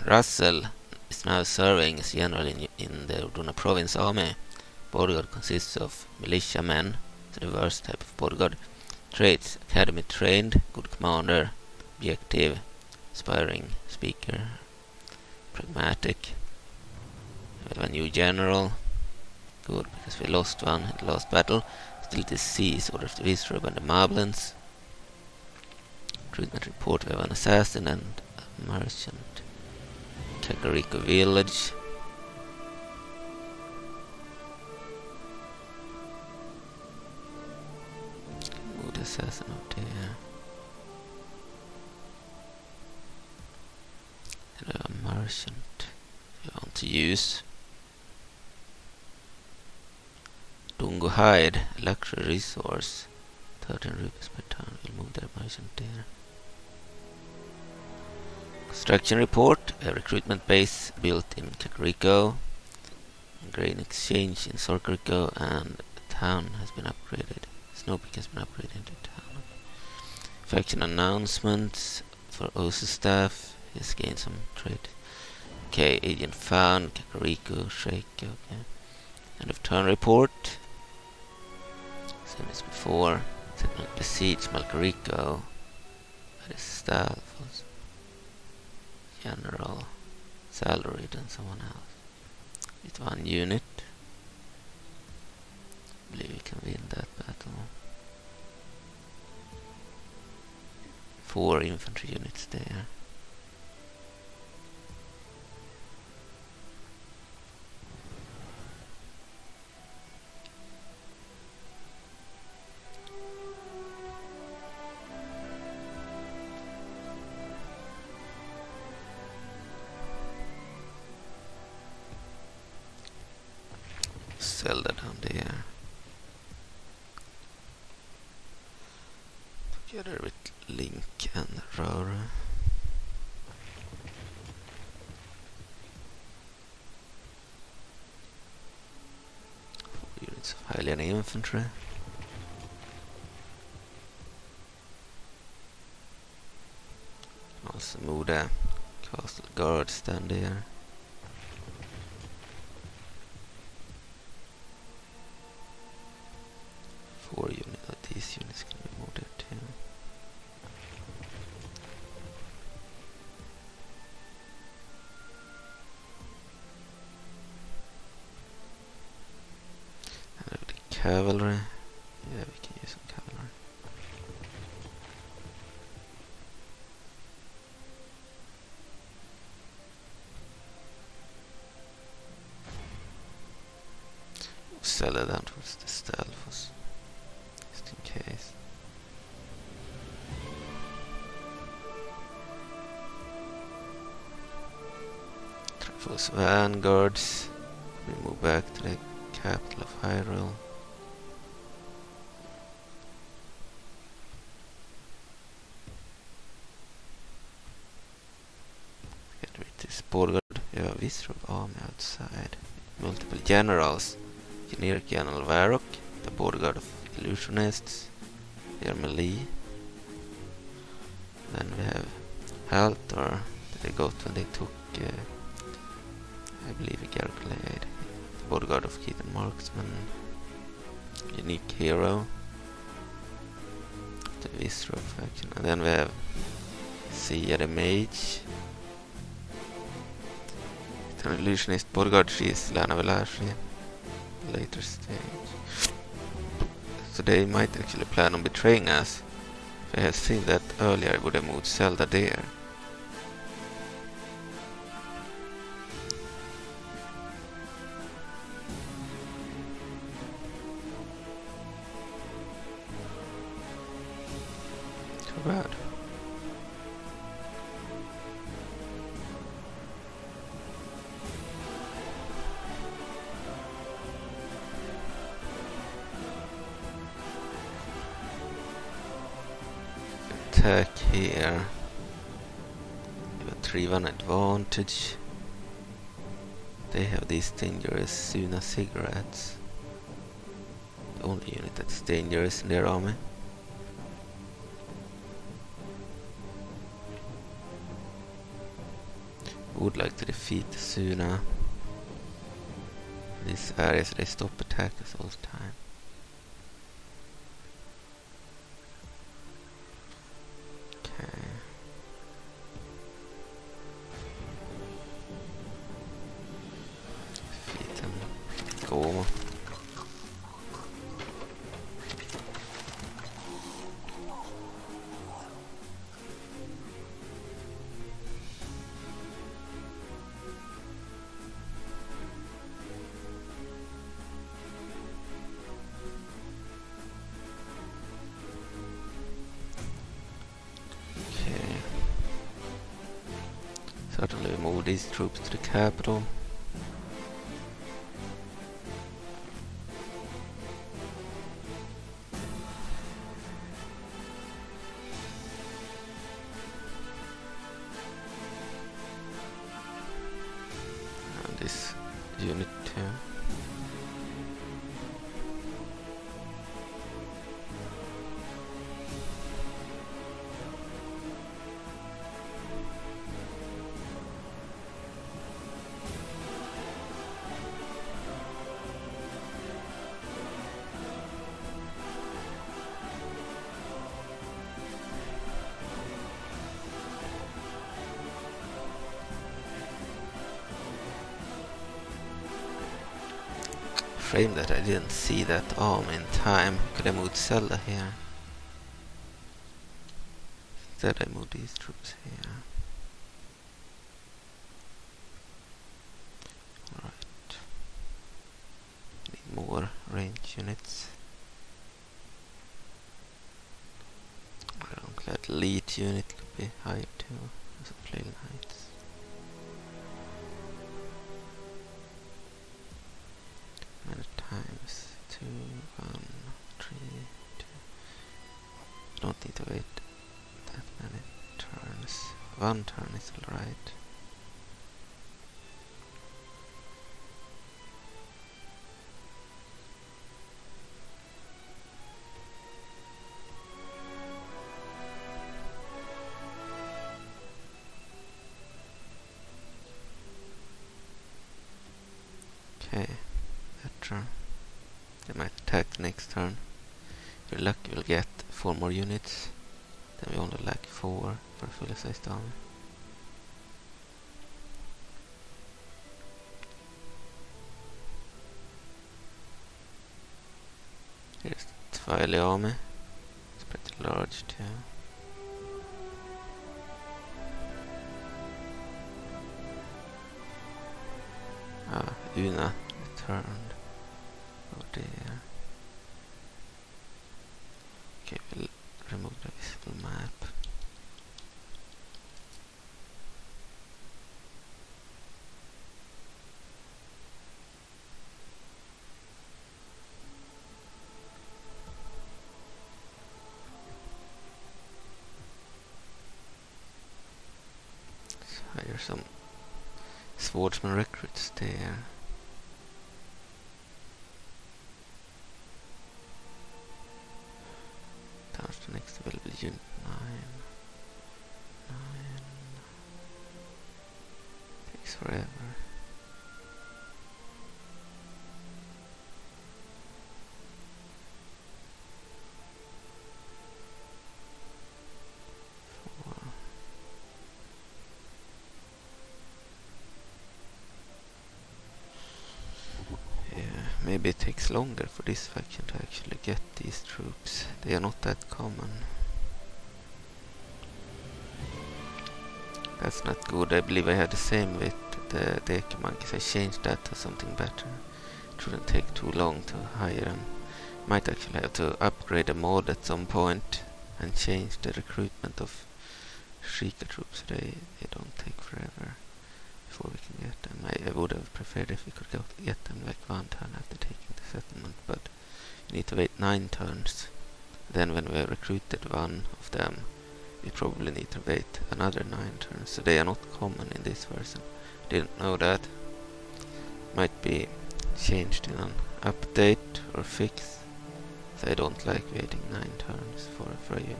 A: Russell is now serving as general in the Uduna province army. Bodyguard consists of militiamen, the diverse type of bodyguard. Traits: academy trained, good commander, objective, aspiring speaker, pragmatic. We have a new general. Good, because we lost one in the last battle. Still deceased, order of the Visru by the Moblins. Recruitment report: we have an assassin and a merchant. Kakariko Village. Assassin up there. And a merchant you want to use. Dungo Hide, luxury resource, 13 rupees per ton. We'll move that merchant there. Construction report: a recruitment base built in Kakariko, a grain exchange in Sorkariko, and the town has been upgraded. Snowpeak has been upgraded into town. Faction announcements for Osu staff. He's gained some trade. Okay, agent found, Kakariko, Sheikah, okay. End of turn report. Same as before. Settlement besieged Malkariko. That is staff. General. Salary than someone else. With one unit. I believe we can win that battle. 4 infantry units there. Zelda down there. Together with Link and Rauru. 4 units of Hylian infantry. Also move the castle guards down there. These units can be moved there too. And the cavalry. Yeah, we can use some cavalry. Sell it down towards the Stalfos. Case. Triforce Vanguards. We move back to the capital of Hyrule. Get rid of this border. We have a Visru army outside. Multiple generals. Generic General Varrock, the bodyguard of illusionists. Here melee. Then we have health, or did they go to when they took I believe a Garglade. The bodyguard of Keaton Marksman. Unique hero. The Viscera faction. And then we have Sia the Mage. The illusionist bodyguard, she is Lana Velashi. Later stage. So they might actually plan on betraying us. If I had seen that earlier, I would have moved Zelda there. Too bad. Attack here. We have a 3-1 advantage. They have these dangerous Suna cigarettes. The only unit that's dangerous in their army. Would like to defeat the Suna. These areas they stop attack us all the time. Go. Okay. Certainly move these troops to the capital. This unit too. Shame that I didn't see that arm in time. Could have moved Zelda here. Instead I moved these troops here. Alright. Need more range units. That elite unit could be higher too. As a play knights. Many times 2, 1, 3, 2. Don't need to wait that many turns. 1 turn is alright. Okay. Turn. They might attack next turn. If you're lucky, we'll get 4 more units. Then we only lack 4 for a fully sized army. Here's the Twilight army. It's pretty large too. Ah, Una returned. Oh dear. Okay, we'll remove the visible map. Let's hire some swordsman recruits there. Agent 9. Takes forever. Maybe it takes longer for this faction to actually get these troops. They are not that common. That's not good. I believe I had the same with the Deke monkeys. I changed that to something better. It shouldn't take too long to hire them. Might actually have to upgrade a mod at some point and change the recruitment of Sheikah troops. They don't take forever before we can get them. I would have preferred if we could get them like one turn after taking the settlement, but you need to wait 9 turns. Then when we have recruited one of them, we probably need to wait another 9 turns, so they are not common in this version. Didn't know that. Might be changed in an update or fix, so I don't like waiting 9 turns for a unit.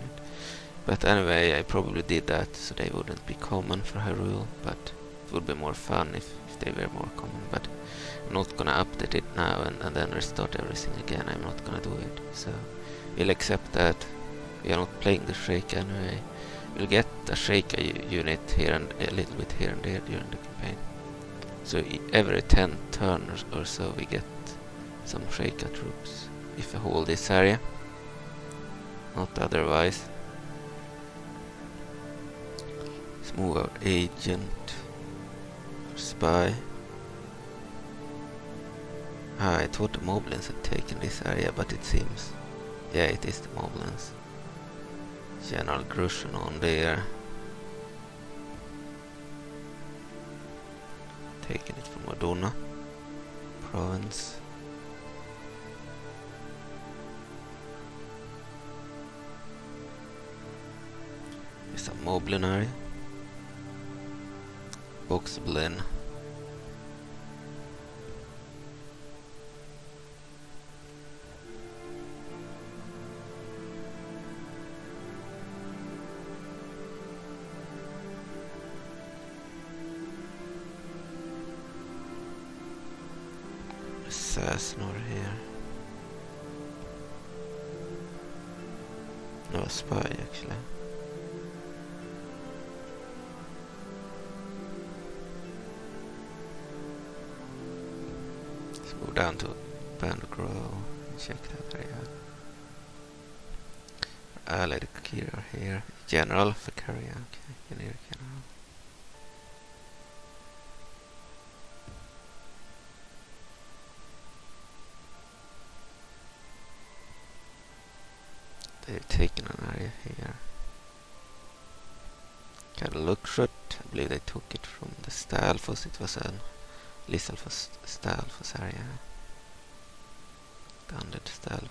A: But anyway, I probably did that so they wouldn't be common for Hyrule, but it would be more fun if they were more common. But I'm not gonna update it now and then restart everything again. I'm not gonna do it, so we'll accept that. We are not playing the Sheikah anyway. We'll get a Sheikah unit here and a little bit here and there during the campaign. So every 10 turns or so we get some Sheikah troops if we hold this area, not otherwise. Let's move our agent, our spy. I thought the Moblins had taken this area, but it seems, yeah, it is the Moblins. General Grushin on there. Taking it from Odona province. There's a Moblin area. Boxblin. Assassin over here. No, a spy actually. Let's move down to Bandogrove and check that area out. Allied Kakira here. General Vakaria, okay. Generic General. They've taken an area here. Got a look shot. I believe they took it from the Stalfos. It was a Lissalfos Stalfos area. Under the Stalfos.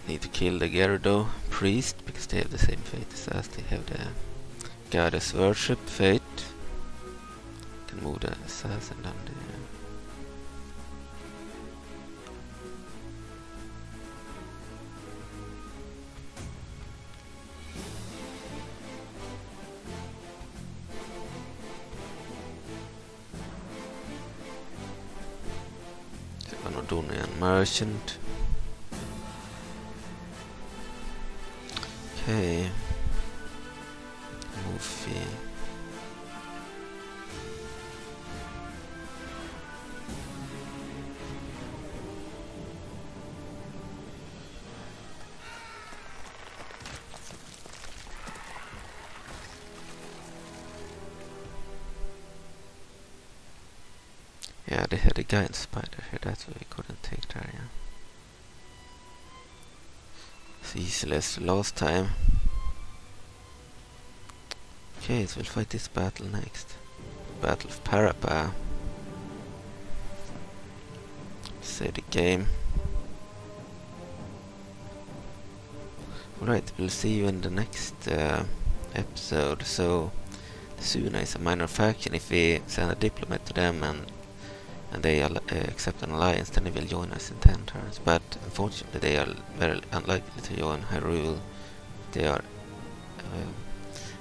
A: Need to kill the Gyarados priest because they have the same fate as us. They have the goddess worship fate. Can move the assassin down there. So an Odonian merchant. Okay, movie. Yeah, they had a giant spider here, that's why we couldn't take that, yeah. easily as last time. Okay, so we'll fight this battle next. Battle of Parapa. Save the game. Alright, we'll see you in the next episode. So, Suna is a minor faction. If we send a diplomat to them and they accept an alliance, then they will join us in 10 turns. But unfortunately, they are very unlikely to join Hyrule. They are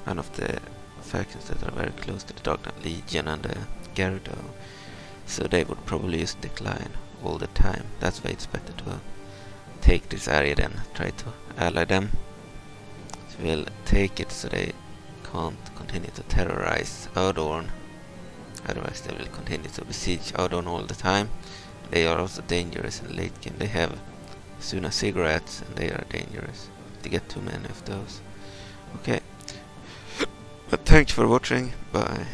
A: one of the factions that are very close to the Dark Knight Legion and the Gyarados. So they would probably just decline all the time. That's why it's better to take this area than try to ally them. So we'll take it so they can't continue to terrorize Audorn. Otherwise they will continue to besiege Audorn all the time. They are also dangerous in the late game. They have Suna cigarettes and they are dangerous. They get too many of those. Okay. But thanks for watching. Bye.